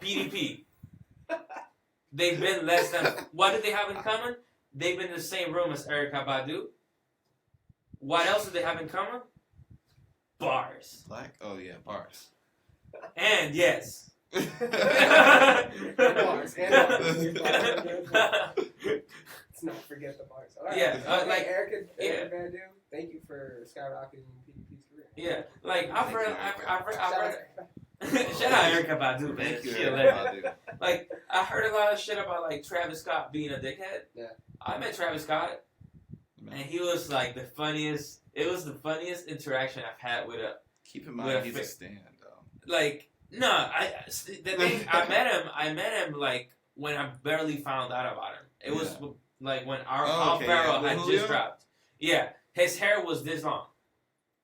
S3: PDP. They've been less than. What do they have in common? They've been in the same room as Erykah Badu. What else do they have in common? Bars.
S4: Black? Oh yeah, bars.
S3: And yes.
S2: Bars. Let's not forget the bars. All right.
S3: Yeah, like
S2: Erica Badu, thank you for skyrocketing PDP's career.
S3: Yeah, like I've heard. Shout out Erica Badu, man.
S4: Thank you,
S3: She
S4: Erica
S3: hilarious.
S4: Badu.
S3: Like I heard a lot of shit about like Travis Scott being a dickhead.
S2: Yeah.
S3: I met Travis Scott, and he was like the funniest. It was the funniest interaction I've had with a.
S4: Keep in mind, he's a stand, though.
S3: Like the thing I met him like when I barely found out about him. It was like when our Pharaoh had just dropped. Yeah, his hair was this long.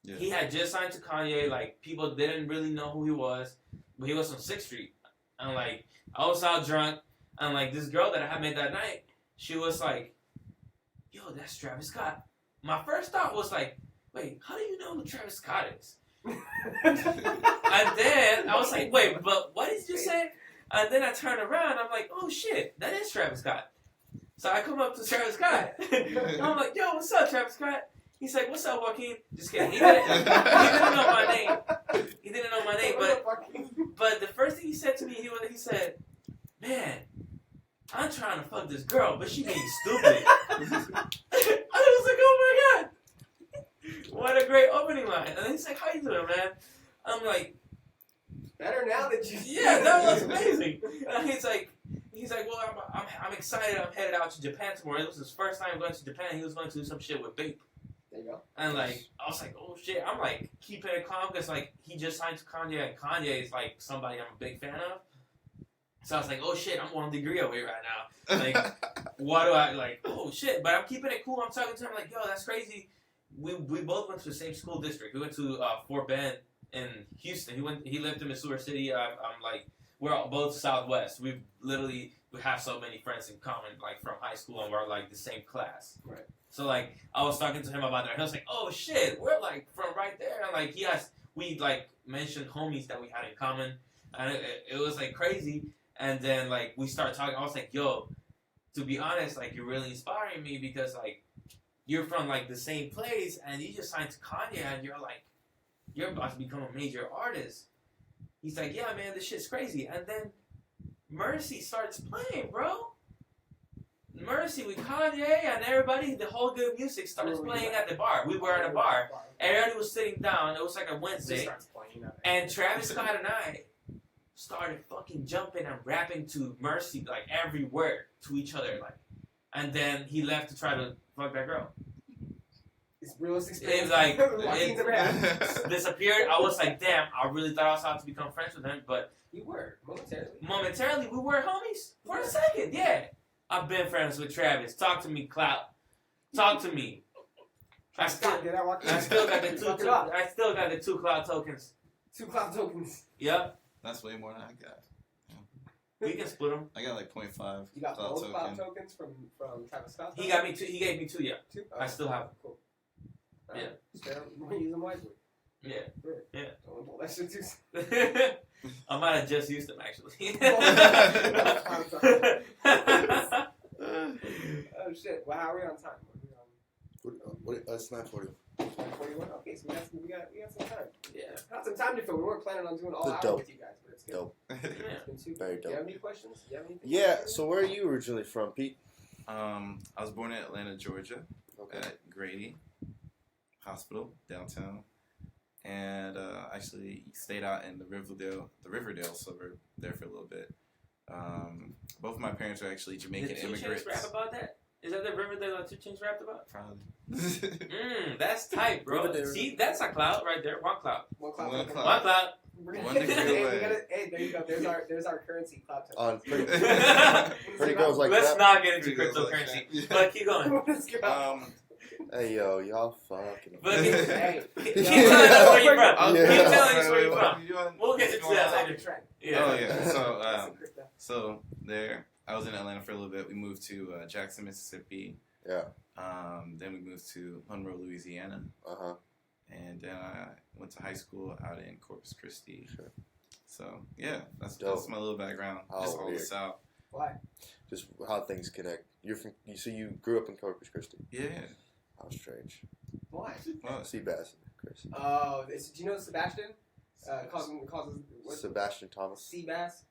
S3: Yeah. He had just signed to Kanye. Like people didn't really know who he was, but he was on 6th Street, and like I was out drunk, and like this girl that I had met that night, she was like, "Yo, that's Travis Scott." My first thought was like, "Wait, how do you know who Travis Scott is?" And then I was like, "Wait, but what did you say?" And then I turned around, I'm like, "Oh shit, that is Travis Scott." So I come up to Travis Scott. I'm like, "Yo, what's up, Travis Scott?" He's like, "What's up, Joaquin?" Just kidding. He didn't know my name. He didn't know my name, but the first thing he said to me, he said, "Man, I'm trying to fuck this girl, but she being stupid." I was like, "Oh my god, what a great opening line!" And then he's like, "How you doing, man?" I'm like,
S2: "Better now that you."
S3: Yeah, that was amazing. And he's like, "Well, I'm excited. I'm headed out to Japan tomorrow." It was his first time going to Japan. He was going to do some shit with Bape.
S2: There you go.
S3: And like, I was like, "Oh shit!" I'm like keeping it calm because like he just signed to Kanye, and Kanye is like somebody I'm a big fan of. So I was like, "Oh shit, I'm 1 degree away right now." Like, what do I like? Oh shit! But I'm keeping it cool. I'm talking to him like, "Yo, that's crazy." We both went to the same school district. We went to Fort Bend in Houston. He lived in Missouri City. I'm like, we're all both Southwest. We have so many friends in common, like from high school, and we're like the same class.
S2: Right.
S3: So like I was talking to him about that. He was like, "Oh shit, we're like from right there." And like we like mentioned homies that we had in common, and it was like crazy. And then like we started talking. I was like, "Yo, to be honest, like you're really inspiring me because like you're from like the same place, and you just signed to Kanye, and you're about to become a major artist." He's like, "Yeah, man, this shit's crazy." And then Mercy starts playing, bro. Mercy with Kanye and everybody, the whole good music starts playing at the bar. We were at a bar. Everybody was sitting down. It was like a Wednesday. And Travis Scott and I started fucking jumping and rapping to Mercy, like every word to each other. Like, and then he left to try to fuck that girl.
S2: It's realist experience.
S3: It like it disappeared. I was like, damn, I really thought I was about to become friends with him, but
S2: you were momentarily.
S3: Momentarily, we were homies for a second. Yeah, I've been friends with Travis. Talk to me, Clout. Talk to me. I still got the 2 Clout tokens.
S2: 2 Clout tokens.
S3: Yep.
S4: That's way more than I got.
S3: We can split them.
S4: I got like 0.5.
S2: You got both Clout tokens from Travis Scott?
S3: He got me 2. He gave me 2. Yeah.
S2: 2.
S3: I still have them.
S2: Cool.
S3: Yeah.
S2: Use them wisely.
S3: Yeah. Yeah.
S2: Don't pull that shit too.
S3: I might have just used them actually.
S2: Oh shit! Well, how are we on time?
S1: It's 9:40.
S2: 9:41. Okay, so we got some time.
S3: Yeah.
S2: Got some time to fill. We weren't planning on doing all hour
S1: dope.
S2: with you guys, but it's good.
S1: Dope.
S2: It's been super.
S1: Very dope.
S2: Do you have any questions?
S1: Yeah. So where are you originally from, Pete?
S4: I was born in Atlanta, Georgia,
S1: Okay.
S4: at Grady Hospital downtown, and actually stayed out in the Riverdale suburb there for a little bit. Both of my parents are actually Jamaican
S3: Did 2
S4: immigrants.
S3: Chainz rap about that? Is that the Riverdale that 2 Chainz rapped about?
S4: Probably.
S3: That's tight, bro. See, that's a clout right there. One clout.
S2: One clout.
S3: One clout.
S4: 1 degree away.
S2: Hey, there you go. There's our currency clout token.
S1: On pretty girls like
S3: Let's
S1: that.
S3: not get into
S4: Pretty girls like
S3: cryptocurrency.
S4: that.
S3: But keep going.
S1: Hey yo, y'all fucking.
S3: But
S2: Hey,
S3: keep telling us where you're from.
S1: Yeah.
S3: Keep telling us where you're from.
S4: from.
S3: We'll get into that later. Yeah.
S4: Oh yeah. So there, I was in Atlanta for a little bit. We moved to Jackson, Mississippi.
S1: Yeah.
S4: Then we moved to Monroe, Louisiana. And then I went to high school out in Corpus Christi.
S1: Sure.
S4: So yeah, that's my little background.
S1: Oh,
S4: Just all the
S1: weird.
S4: South.
S2: Why?
S1: Just how things connect. You're from. So you grew up in Corpus Christi.
S4: Yeah.
S1: How strange.
S2: Why?
S4: Well,
S1: Seabass, Chris.
S2: Oh, do you know Sebastian? Causes what?
S1: Sebastian Thomas.
S2: Seabass.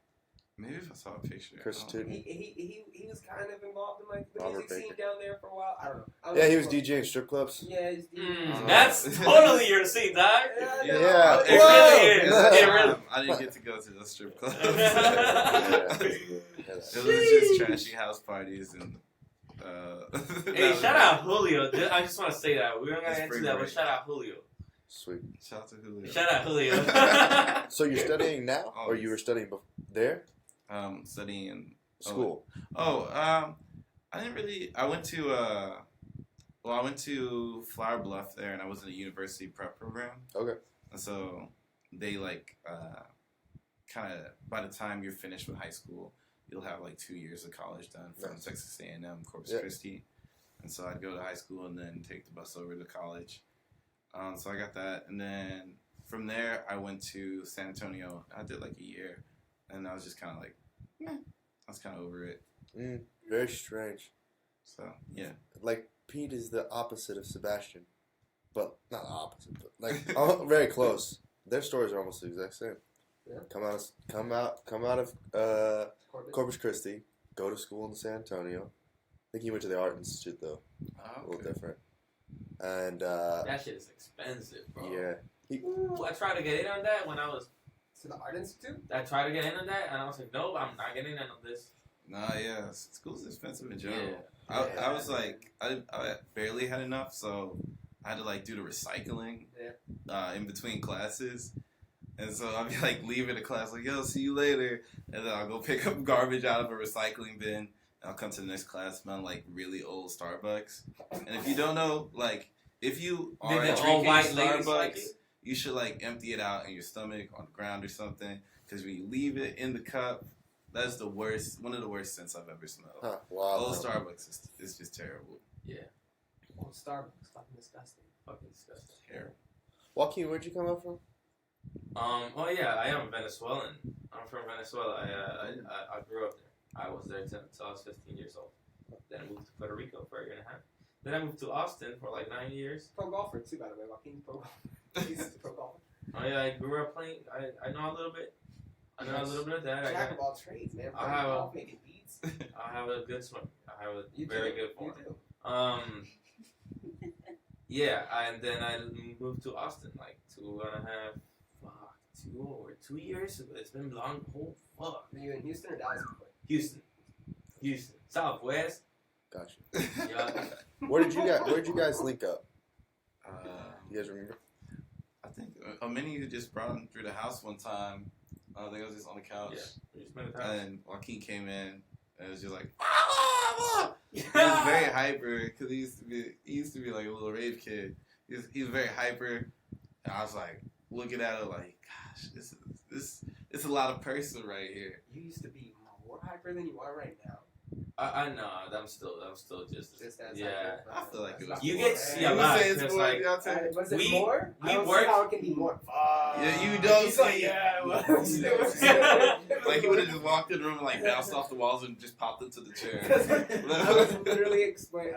S4: Maybe if I saw a picture.
S1: Chris
S4: I don't
S1: Tootin.
S4: know.
S2: He was kind of involved in like the
S1: Robert
S2: music scene
S1: Baker.
S2: down there for a while. I don't know.
S1: Yeah, he was DJing strip clubs.
S2: Yeah, he's DJing.
S3: That's totally your scene, dog.
S1: Yeah.
S3: It really is. It really.
S4: I didn't get to go to the strip clubs.
S1: Yeah.
S4: It was just trashy house parties and.
S3: Hey, shout out Julio. I just want to say that. We don't got to
S4: That's
S3: answer
S4: pretty
S3: that, but
S4: great.
S3: shout out Julio.
S1: Sweet.
S4: Shout out to Julio.
S3: Shout out Julio.
S1: So you're studying now, or you were studying there?
S4: Studying in
S1: School.
S4: I didn't really. I went to Flower Bluff there, and I was in a university prep program.
S1: Okay.
S4: And so they kind of by the time you're finished with high school, you'll have like 2 years of college done from
S1: Nice.
S4: Texas A&M, Corpus
S1: Yeah.
S4: Christi. And so I'd go to high school and then take the bus over to college. So I got that, and then from there I went to San Antonio. I did like a year, and I was just kind of like, meh. I was kind of over it.
S1: Very strange.
S4: So yeah,
S1: Like Pete is the opposite of Sebastian, but not opposite, but like very close. Their stories are almost the exact same.
S2: Yeah.
S1: Come out of Corpus Christi, go to school in San Antonio. I think he went to the Art Institute though, a little different. And
S3: That shit is expensive, bro.
S1: yeah,
S3: Ooh, I tried to get in on that when I was.
S2: To the Art Institute?
S3: I tried to get in on that, and I was like, nope, I'm not getting in on this.
S4: nah, yeah, school's expensive in general.
S3: Yeah.
S4: I was like, I barely had enough, so I had to like do the recycling in between classes. And so I'd be like leaving the class like, yo, see you later. And then I'll go pick up garbage out of a recycling bin. And I'll come to the next class, smell like really old Starbucks. And if you don't know, like, if you are
S3: Did the
S4: drinking
S3: old white ladies
S4: Starbucks,
S3: like it?
S4: you should like empty it out in your stomach, on the ground or something. Because when you leave it in the cup, that's the worst, one of the worst scents I've ever smelled.
S1: huh, wow.
S4: Old Starbucks is just terrible.
S3: Yeah.
S2: Oh, Starbucks. Fucking disgusting.
S3: Fucking disgusting.
S4: Terrible.
S1: Joaquin, where'd you come up from?
S3: Oh yeah, I am Venezuelan. I'm from Venezuela. I grew up there. I was there until I was 15 years old. Then I moved to Puerto Rico for a year and a half. Then I moved to Austin for like 9 years.
S2: Pro golfer, too, by the way. Joaquin's pro golfer. He's a pro golfer.
S3: Oh yeah, I grew up playing. I know a little bit. I know a little bit of that.
S2: Jack of all trades, man.
S3: I
S2: Playing
S3: have
S2: golf, making beats.
S3: I have a good swim. I have a
S2: You
S3: very
S2: do.
S3: good
S2: You
S3: form.
S2: do.
S3: Yeah, and then I moved to Austin like 2 years. It's been long. Oh fuck.
S2: Are you in Houston or Dallas?
S3: Houston, Southwest.
S1: Gotcha.
S3: Yeah.
S1: Where'd you guys link up? You guys remember?
S4: I think many of you just brought him through the house one time. I think I was just on the couch.
S3: Yeah. We just spent the time.
S4: And Joaquin came in and it was just like, ah! He was very hyper because he used to be like a little rave kid. He was very hyper. And I was like looking at it like, gosh, this is a lot of person right here.
S2: You used to be more hyper than you are right now.
S3: I know. I'm still just
S2: Just as
S3: yeah.
S2: hyper.
S4: I feel like it was.
S3: You get to see a
S4: You
S3: lot.
S4: say it's
S3: Because,
S4: more,
S3: like,
S4: you know what I'm saying?
S2: Was it
S3: We-
S2: more?
S3: we
S2: I don't
S3: worked-
S2: see how it can be more.
S4: Yeah, you don't
S2: He's like,
S4: see-
S2: yeah, well,
S4: Like he would have just walked in the room and like bounced off the walls and just popped into the chair.
S2: I was literally explaining.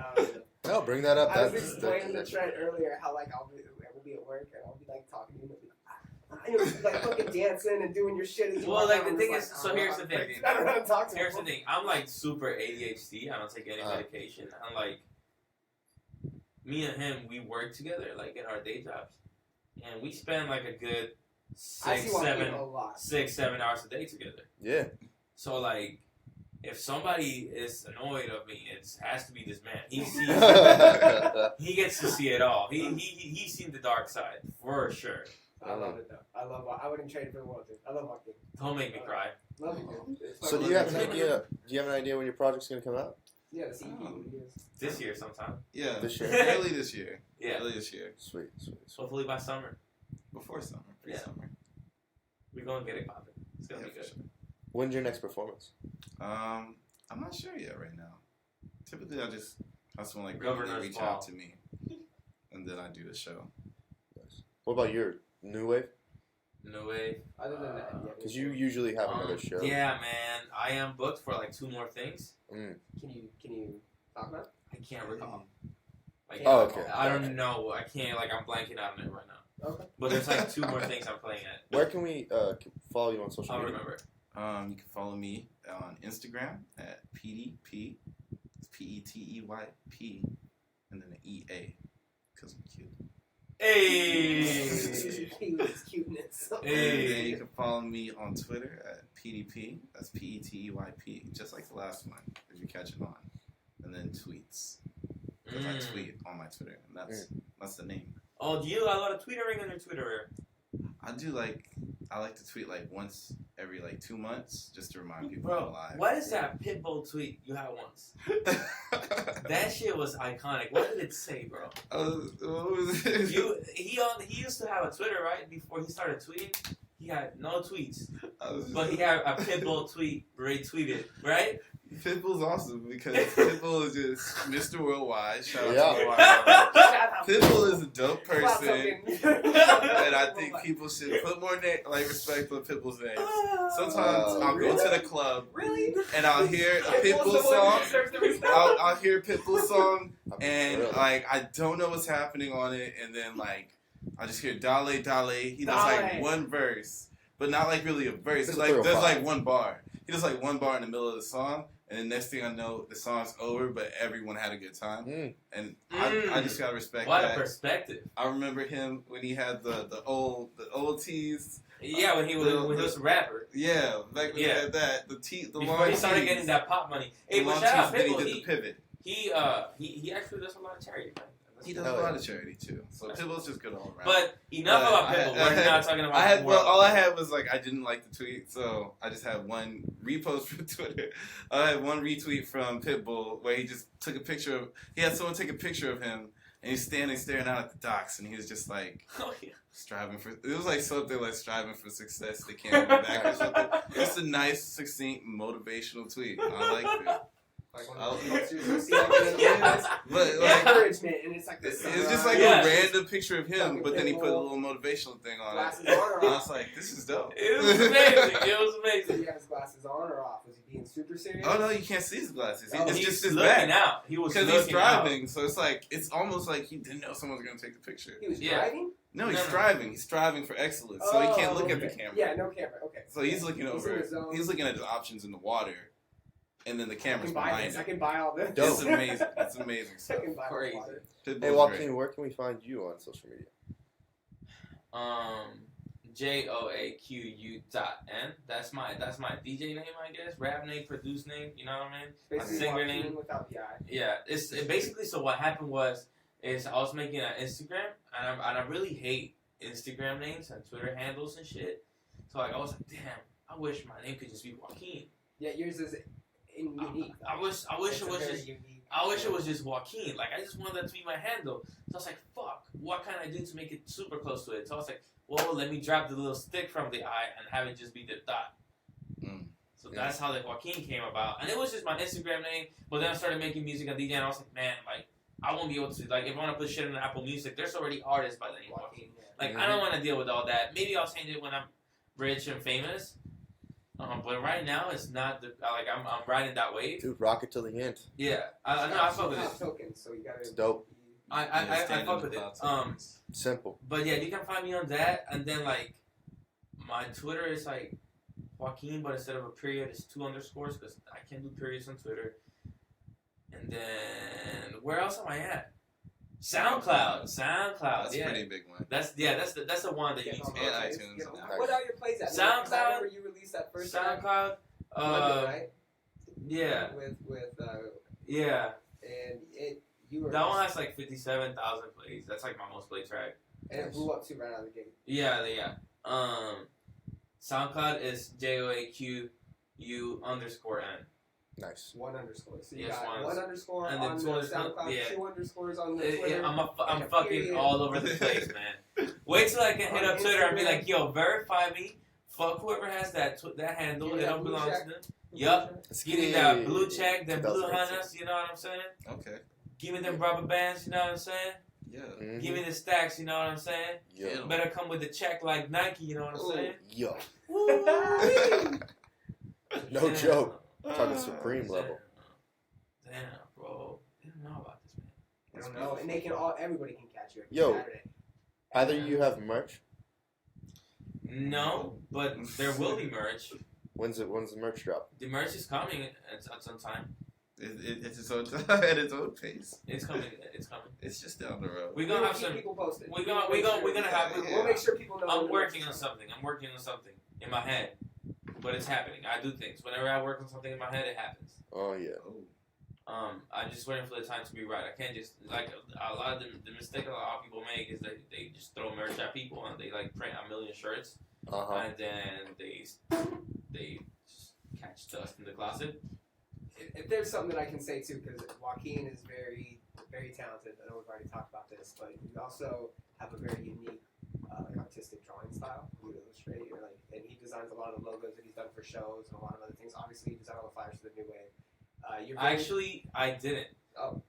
S1: No, bring that up.
S2: I was
S1: That's
S2: explaining to Trent earlier how like we'll be at work and I'll be like talking to him and be like fucking dancing and doing your shit. As you
S3: Well,
S2: walk
S3: like,
S2: out,
S3: the
S2: and
S3: thing
S2: it's
S3: is, so here's the thing.
S2: I don't know how to talk to
S3: Here's the
S2: him.
S3: thing. I'm like super ADHD. I don't take any medication. I'm like, me and him, we work together like in our day jobs, and we spend like a good
S2: I see Joaquin
S3: 6-7 hours a day together.
S1: yeah.
S3: So like, if somebody is annoyed of me, it has to be this man. He sees, he gets to see it all. He's seen the dark side for sure.
S2: I love it though. I wouldn't trade it for the world, dude. I love Joaquin.
S3: Don't make me cry.
S2: Love you, dude.
S1: So do you have an idea? Do you have an idea when your project's gonna come out?
S2: Yeah, the CD. Yes.
S3: This year sometime.
S4: Yeah,
S1: This year.
S4: early this year.
S3: Yeah.
S4: Early this year.
S1: Sweet.
S3: Hopefully by summer.
S4: Before summer. Pre-summer.
S3: We're gonna get it popping. It's gonna be
S4: for
S3: good.
S4: sure.
S1: When's your next performance?
S4: I'm not sure yet right now. Typically, I just have someone like
S3: Governor's
S4: really reach
S3: ball.
S4: out to me, and then I do the show.
S1: Nice. What about your new wave?
S3: No way.
S2: Other than that, yeah.
S1: Because you usually have another show.
S3: Yeah, man. I am booked for like 2 more things.
S1: Mm.
S2: Can you talk about?
S3: I can't recall. Like,
S1: Oh, okay.
S3: I don't know. I can't. Like, I'm blanking out on it right now.
S2: Okay.
S3: But there's like 2 more things I'm playing at.
S1: Where can we follow you on social
S3: I'll
S1: media?
S3: remember.
S4: You can follow me on Instagram at PDP. It's PETEYP, and then an EA, because I'm cute.
S3: Hey.
S2: Cuteness.
S4: And then you can follow me on Twitter at PDP. That's PETEYP, just like the last one, if you catch it on. And then tweets, because I tweet on my Twitter, and that's the name.
S3: Oh, do you do a lot of tweetering on your Twitter?
S4: I like to tweet like once every like 2 months, just to remind people
S3: Bro,
S4: I'm alive.
S3: what is that Pitbull tweet you had once? That shit was iconic. What did it say, bro?
S4: What was it?
S3: He used to have a Twitter, right? Before he started tweeting, he had no tweets, but he had a Pitbull tweet retweeted, right?
S4: Pitbull's awesome because Pitbull is just Mr. Worldwide. Shout out to
S1: Yeah.
S4: Worldwide. Pitbull is a dope person, and I think people should put more respect on Pitbull's name. Sometimes I'll go to the club, and I'll hear a Pitbull song. I'll hear a Pitbull song, and like I don't know what's happening on it, and then like I just hear Dale Dale. He does like one verse, but not like really a verse. He like does like one bar. He does like one bar in the middle of the song, and then next thing I know, the song's over, but everyone had a good time. And I just gotta respect that.
S3: What a perspective!
S4: I remember him when he had the old tees.
S3: Yeah, when he was a rapper.
S4: Yeah, back when he had that the
S3: Before
S4: long
S3: he started
S4: tees.
S3: getting that pop money. Hey,
S4: The
S3: but
S4: long
S3: shout out
S4: tees, then he
S3: Pitbull.
S4: did the pivot.
S3: He actually does a lot of charity, man.
S4: He does a lot of charity too. So Pitbull's just good all around.
S3: But enough about Pitbull. We're not talking about.
S4: All I had was like I didn't like the tweet, so I just had one repost from Twitter. I had one retweet from Pitbull where he just took a picture of. He had someone take a picture of him, and he's standing staring out at the docks, and he was just like striving for. It was like something like striving for success. They can't go back or something. Just a nice, succinct, motivational tweet. I liked it.
S2: Like one
S4: Oh.
S2: of those posters you see like
S4: But like,
S2: encouragement, and it's like this.
S4: it's just like a random picture of him, but then he put a little motivational thing on it.
S2: Glasses on or
S4: I
S2: off?
S4: was like, this is dope.
S3: It was amazing. It was
S2: Did
S3: amazing.
S2: he have his glasses on or off? Was he being super serious?
S4: Oh no, you can't see his glasses.
S2: Oh,
S4: It's
S3: He's
S4: just his
S3: looking
S4: back.
S3: out. He was
S4: Because
S3: looking
S4: he's driving, so it's like it's almost like he didn't know someone was gonna take the picture.
S2: He was
S3: Yeah.
S2: driving?
S4: No, he's
S3: No.
S4: striving. He's striving for excellence, so he can't look at the
S2: okay.
S4: camera.
S2: Yeah, no camera. Okay.
S4: So he's looking
S2: in
S4: over.
S2: the zone.
S4: He's looking at the options in the water, and then the
S2: I
S4: camera's
S2: can buy
S4: behind
S2: this. I
S4: him.
S2: can buy all this.
S1: Dope.
S4: It's amazing. It's amazing
S2: I
S4: stuff.
S2: can buy
S3: Crazy.
S2: water.
S4: Pitbull's
S1: Hey
S4: great.
S1: Joaquin, where can we find you on social media?
S3: JOAQU.N. That's my DJ name, I guess. Rap name, produce name. You know what I mean?
S2: Basically,
S3: singer
S2: Joaquin
S3: name.
S2: without the I.
S3: Yeah. Basically. So what happened was I was making an Instagram, and I really hate Instagram names and Twitter handles and shit. So like I was like, damn, I wish my name could just be Joaquin.
S2: Yeah, yours is unique.
S3: I wish it was just. I wish it was just Joaquin. Like, I just wanted that to be my handle. So I was like, fuck, what can I do to make it super close to it? So I was like, well, let me drop the little stick from the I and have it just be the dot. So that's how the Joaquin came about. And it was just my Instagram name, but then I started making music and DJ, and I was like, man, like, I won't be able to, like, if I want to put shit in Apple Music, there's already artists by the name of Joaquin. Like, I don't want to deal with all that. Maybe I'll change it when I'm rich and famous. But right now, it's not I'm riding that wave.
S1: Dude, rock it till the end.
S3: Yeah, I fuck with it.
S2: Tokens, so you gotta.
S1: It's dope.
S3: I fuck with it.
S1: Simple.
S3: But yeah, you can find me on that, and then like my Twitter is like Joaquin, but instead of a period, it's 2 underscores because I can't do periods on Twitter. And then where else am I at? SoundCloud.
S4: That's
S3: Yeah,
S4: a pretty big one.
S3: that's the one that you need to
S4: And
S3: go to.
S4: iTunes.
S2: Yeah. What are your plays at?
S3: SoundCloud.
S2: I remember you released that first time.
S3: SoundCloud.
S2: London, right?
S3: Yeah,
S2: With
S3: yeah.
S2: and you were.
S3: That one has like 57,000 plays. That's like my most played track.
S2: And it blew up too right out of the gate.
S3: Yeah. SoundCloud is JOAQU_N.
S1: Nice.
S2: 1 underscore. So you
S3: Yes,
S2: got
S3: one
S2: one underscore
S3: and
S2: on
S3: then
S2: the
S3: 2 underscore-
S2: SoundCloud,
S3: yeah.
S2: 2 underscores on the Twitter.
S3: I'm
S2: and a
S3: fucking
S2: period.
S3: all over the place, man. Wait till I can hit up Twitter and be like, yo, verify me. Fuck whoever has that handle.
S2: Give
S3: It
S2: me that
S3: don't
S2: blue
S3: belong
S2: check.
S3: to them. Yup. Give me that blue check, them blue
S1: 2018.
S3: hunters, you know what I'm saying?
S4: Okay.
S3: Give me them rubber bands, you know what I'm saying?
S4: Yeah.
S1: Mhm.
S3: Give me the stacks, you know what I'm saying?
S1: Yo.
S3: Better come with the check like Nike, you know what I'm saying?
S1: Yo.
S3: Woo-wee.
S1: No
S3: Damn.
S1: joke. Talking Supreme level.
S3: Damn, bro. I didn't know about this, man.
S2: I don't know. And everybody can catch you every
S1: Yo.
S2: Saturday.
S1: Either you have merch.
S3: No, but there will be merch.
S1: When's the merch drop?
S3: The merch is coming at some time.
S4: It's its own at its own pace.
S3: It's coming. It's coming.
S4: It's just down the road.
S3: We're gonna have
S2: keep
S3: some.
S2: people posted.
S3: We're gonna have.
S2: We'll make sure people know.
S3: I'm working on something. In my head, but it's happening. I do things. Whenever I work on something in my head, it happens.
S1: Oh yeah.
S3: I'm just waiting for the time to be right. I can't just like a lot of the mistake a lot of people make is that they just throw merch at people and they like print a million shirts and then they just catch dust in the closet.
S2: If there's something that I can say too, because Joaquin is very, very talented. I know we've already talked about this, but you also have a very unique, artistic drawing style. You illustrate, and he designs a lot of the logos that he's done for shows and a lot of other things. Obviously, he designed all the flyers for the New Wave.
S3: Actually, I didn't.
S2: Oh.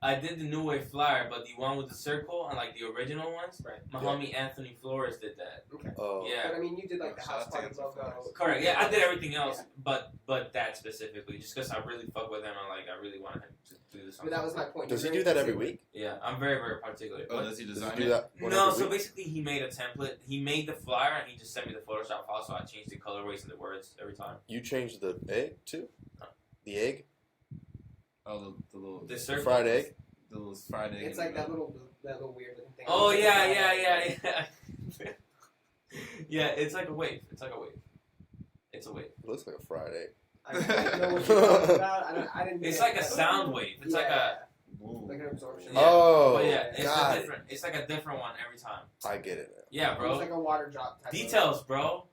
S3: I did the New Wave flyer, but the one with the circle and like the original ones,
S2: Right.
S3: my homie Anthony Flores did that.
S2: Okay.
S1: Oh.
S3: Yeah.
S2: But I mean, you did like the house party logo.
S3: Correct. Yeah, I did everything else, but that specifically, just because I really fuck with him and like I really wanted him to do this.
S2: But that was my point.
S1: Does he do that every week?
S3: Yeah, I'm very, very particular.
S4: Oh, does he design
S1: Does he do
S4: it?
S1: that? one
S3: No,
S1: every
S3: so
S1: week?
S3: basically he made a template. He made the flyer and he just sent me the Photoshop file, so I changed the colorways and the words every time.
S1: You changed the egg too? The egg?
S4: Oh, the little
S3: The
S1: The
S3: circle.
S1: fried egg?
S4: the little fried egg.
S2: It's like that little weird looking thing.
S3: Oh yeah. Yeah, it's like a wave. It's a wave.
S1: It looks like a fried egg.
S2: I don't know what you're talking about. I didn't.
S3: It's like a sound wave. It's like a.
S2: Like an absorption.
S3: Yeah.
S1: Oh,
S3: But yeah, it's
S1: God.
S3: a different. It's like a different one every time.
S1: I get it now.
S3: Yeah,
S2: It's
S3: bro.
S2: like a water drop type.
S3: Details, bro.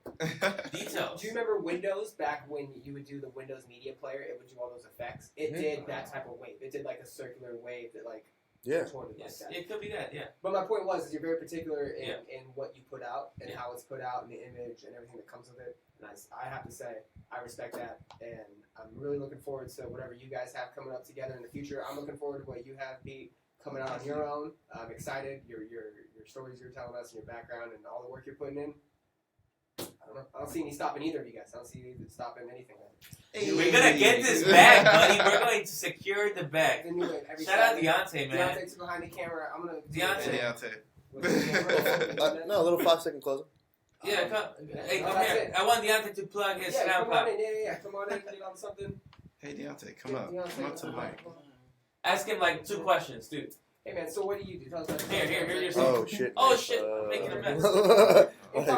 S3: Details.
S2: Do you remember Windows back when you would do the Windows Media Player? It would do all those effects. It did that type of wave. It did like a circular wave that like
S1: Yeah.
S2: contorted
S3: Yes,
S2: like that.
S3: it could be that. Yeah.
S2: But my point was, is you're very particular in,
S3: Yeah.
S2: in what you put out and
S3: Yeah.
S2: how it's put out and the image and everything that comes with it. And I have to say, I respect that, and I'm really looking forward to whatever you guys have coming up together in the future. I'm looking forward to what you have, Pete, coming out on your own. I'm excited. Your stories you're telling us and your background and all the work you're putting in. I don't know. I don't see any stopping either of you guys. I don't see you stopping anything.
S3: We're gonna get this bag, buddy. We're going to secure the bag.
S2: Anyway, every
S3: Shout out
S2: Saturday.
S3: Deontay, man.
S2: Deontay's behind the camera. I'm gonna.
S3: Deontay.
S2: With the camera.
S1: No, a little 5-second closer.
S3: Yeah, come. Hey,
S2: Oh,
S3: come
S2: that's
S3: here.
S2: it.
S3: I want Deontay to plug his
S2: Yeah, come on
S3: SoundCloud.
S2: in. Yeah. Come on in. Get on something.
S4: Hey Deontay, come up.
S2: Deontay,
S4: Come up to the mic.
S3: Ask him like 2 questions, dude.
S2: Hey man, so what do you do? Tell us about
S3: Here, your
S1: Oh shit.
S3: Oh, shit, I'm making a mess.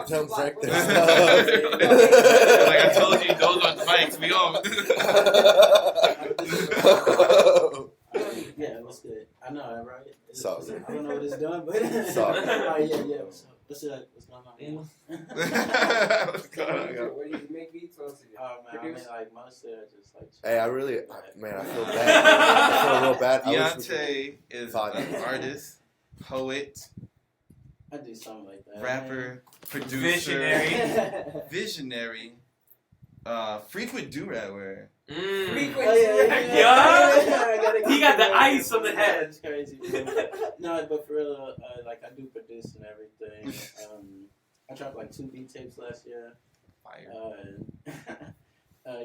S1: Don't break this
S4: Like I told you, those are the mics. We all.
S1: stuff.
S5: Yeah, what's good? I know, right?
S1: Solid.
S5: I don't know what it's doing, but
S1: Solid.
S5: Oh yeah. What's up? What's going on?
S4: What's going on?
S2: What do you make beats? What else do you do?
S5: Oh man, I mean,
S2: Produce?
S5: like mostly I just like.
S1: Hey, I feel bad. I feel real bad. I wish we could-
S4: Deontay is an artist, poet,
S5: I do something like that.
S4: rapper, producer,
S3: Visionary.
S4: visionary, frequent do-rag wearer.
S2: Frequent.
S5: Oh, yeah. I gotta
S3: He got the
S5: keep it
S3: ice
S5: real.
S3: on the head.
S5: That's crazy. Bro. No, but for real, like I do produce and everything. I dropped like 2 beat tapes last year.
S4: Fire.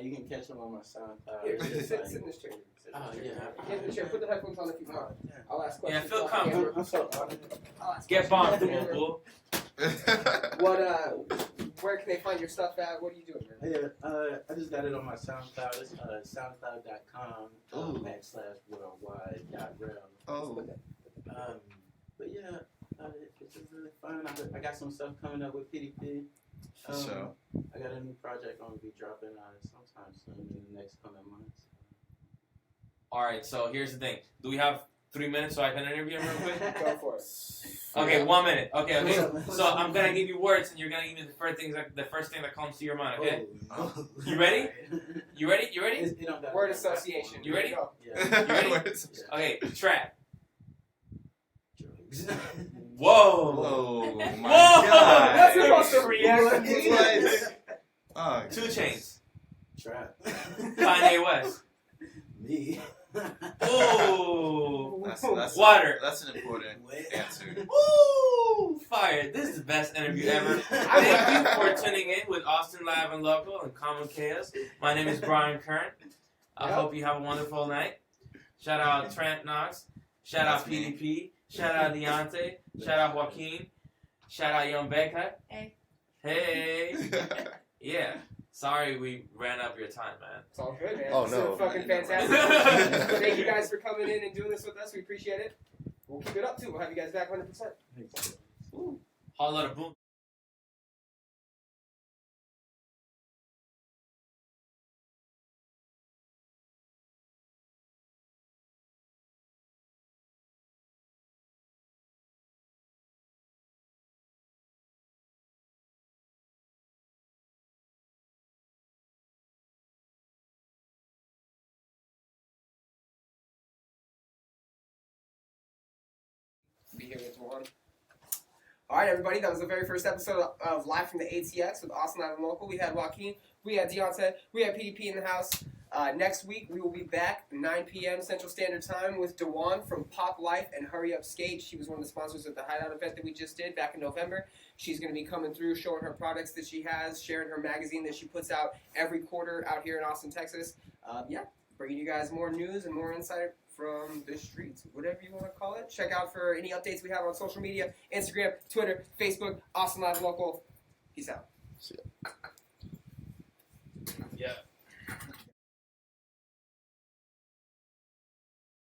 S5: You can catch them on my SoundCloud.
S2: Here,
S5: It's just
S2: sit
S5: like-
S2: in this chair. Sit in
S5: Oh,
S2: this chair.
S5: yeah.
S2: Get in the chair. Put the headphones on if you want. I'll ask
S3: Yeah,
S2: questions.
S3: feel
S2: off the camera.
S5: I'm so honored.
S2: I'll ask
S3: Get
S2: questions.
S3: bombed, fool.
S2: Where can they find your stuff at? What are you doing, man?
S5: Yeah, I just got it on my SoundCloud. It's soundcloud.com
S4: Ooh.
S5: /worldwide.real.
S4: Oh.
S5: But yeah, it's just really fun. I got some stuff coming up with PDP.
S4: For sure.
S5: I got a new project I'm gonna be dropping sometime soon in the next coming months.
S3: Alright, so here's the thing. Do we have 3 minutes so I can interview him real quick?
S2: Go for it.
S3: Okay, 1 minute. Okay. So I'm gonna give you words and you're gonna give me the first thing that comes to your mind, okay?
S5: Oh.
S3: You ready? You ready?
S5: It don't gotta
S2: Word
S5: be
S2: association.
S3: You ready?
S2: Go.
S5: Yeah.
S3: You ready?
S4: Drugs.
S3: Okay, trap.
S5: Drugs.
S3: Whoa!
S4: Whoa, my
S3: Whoa!
S4: God.
S2: That's supposed to react.
S4: What? Oh,
S3: 2 Chainz.
S5: Trap.
S3: Kanye West.
S5: Me.
S3: Ooh.
S4: that's
S3: Water.
S4: That's an important answer.
S3: Ooh, fire. This is the best interview ever. Thank you for tuning in with Austin Live and Local and Common Chaos. My name is Brian Kern. I
S2: Yep.
S3: hope you have a wonderful night. Shout out Trent Knox. Shout out
S4: That's me.
S3: PDP. Shout out Deontay. Shout out Joaquin. Shout out Young Becca.
S6: Hey.
S3: Hey. Yeah. Sorry we ran up your time, man.
S2: It's all good, man.
S1: Oh,
S2: This
S1: no.
S2: is fucking fantastic. Thank you guys for coming in and doing this with us. We appreciate it. We'll keep it up too. We'll have you guys back 100%.
S3: Whole lot of boom.
S2: Be here with one. All right, everybody. That was the very first episode of Live from the ATX with Austin Live and Local. We had Joaquin, we had Deontay, we had PDP in the house. Next week, we will be back 9 p.m. Central Standard Time with Dewan from Pop Life and Hurry Up Skate. She was one of the sponsors of the Hideout event that we just did back in November. She's going to be coming through, showing her products that she has, sharing her magazine that she puts out every quarter out here in Austin, Texas. Bringing you guys more news and more insight from the streets, whatever you want to call it. Check out for any updates we have on social media, Instagram, Twitter, Facebook, Austin Live Local. Peace out.
S1: See ya.
S3: Yeah.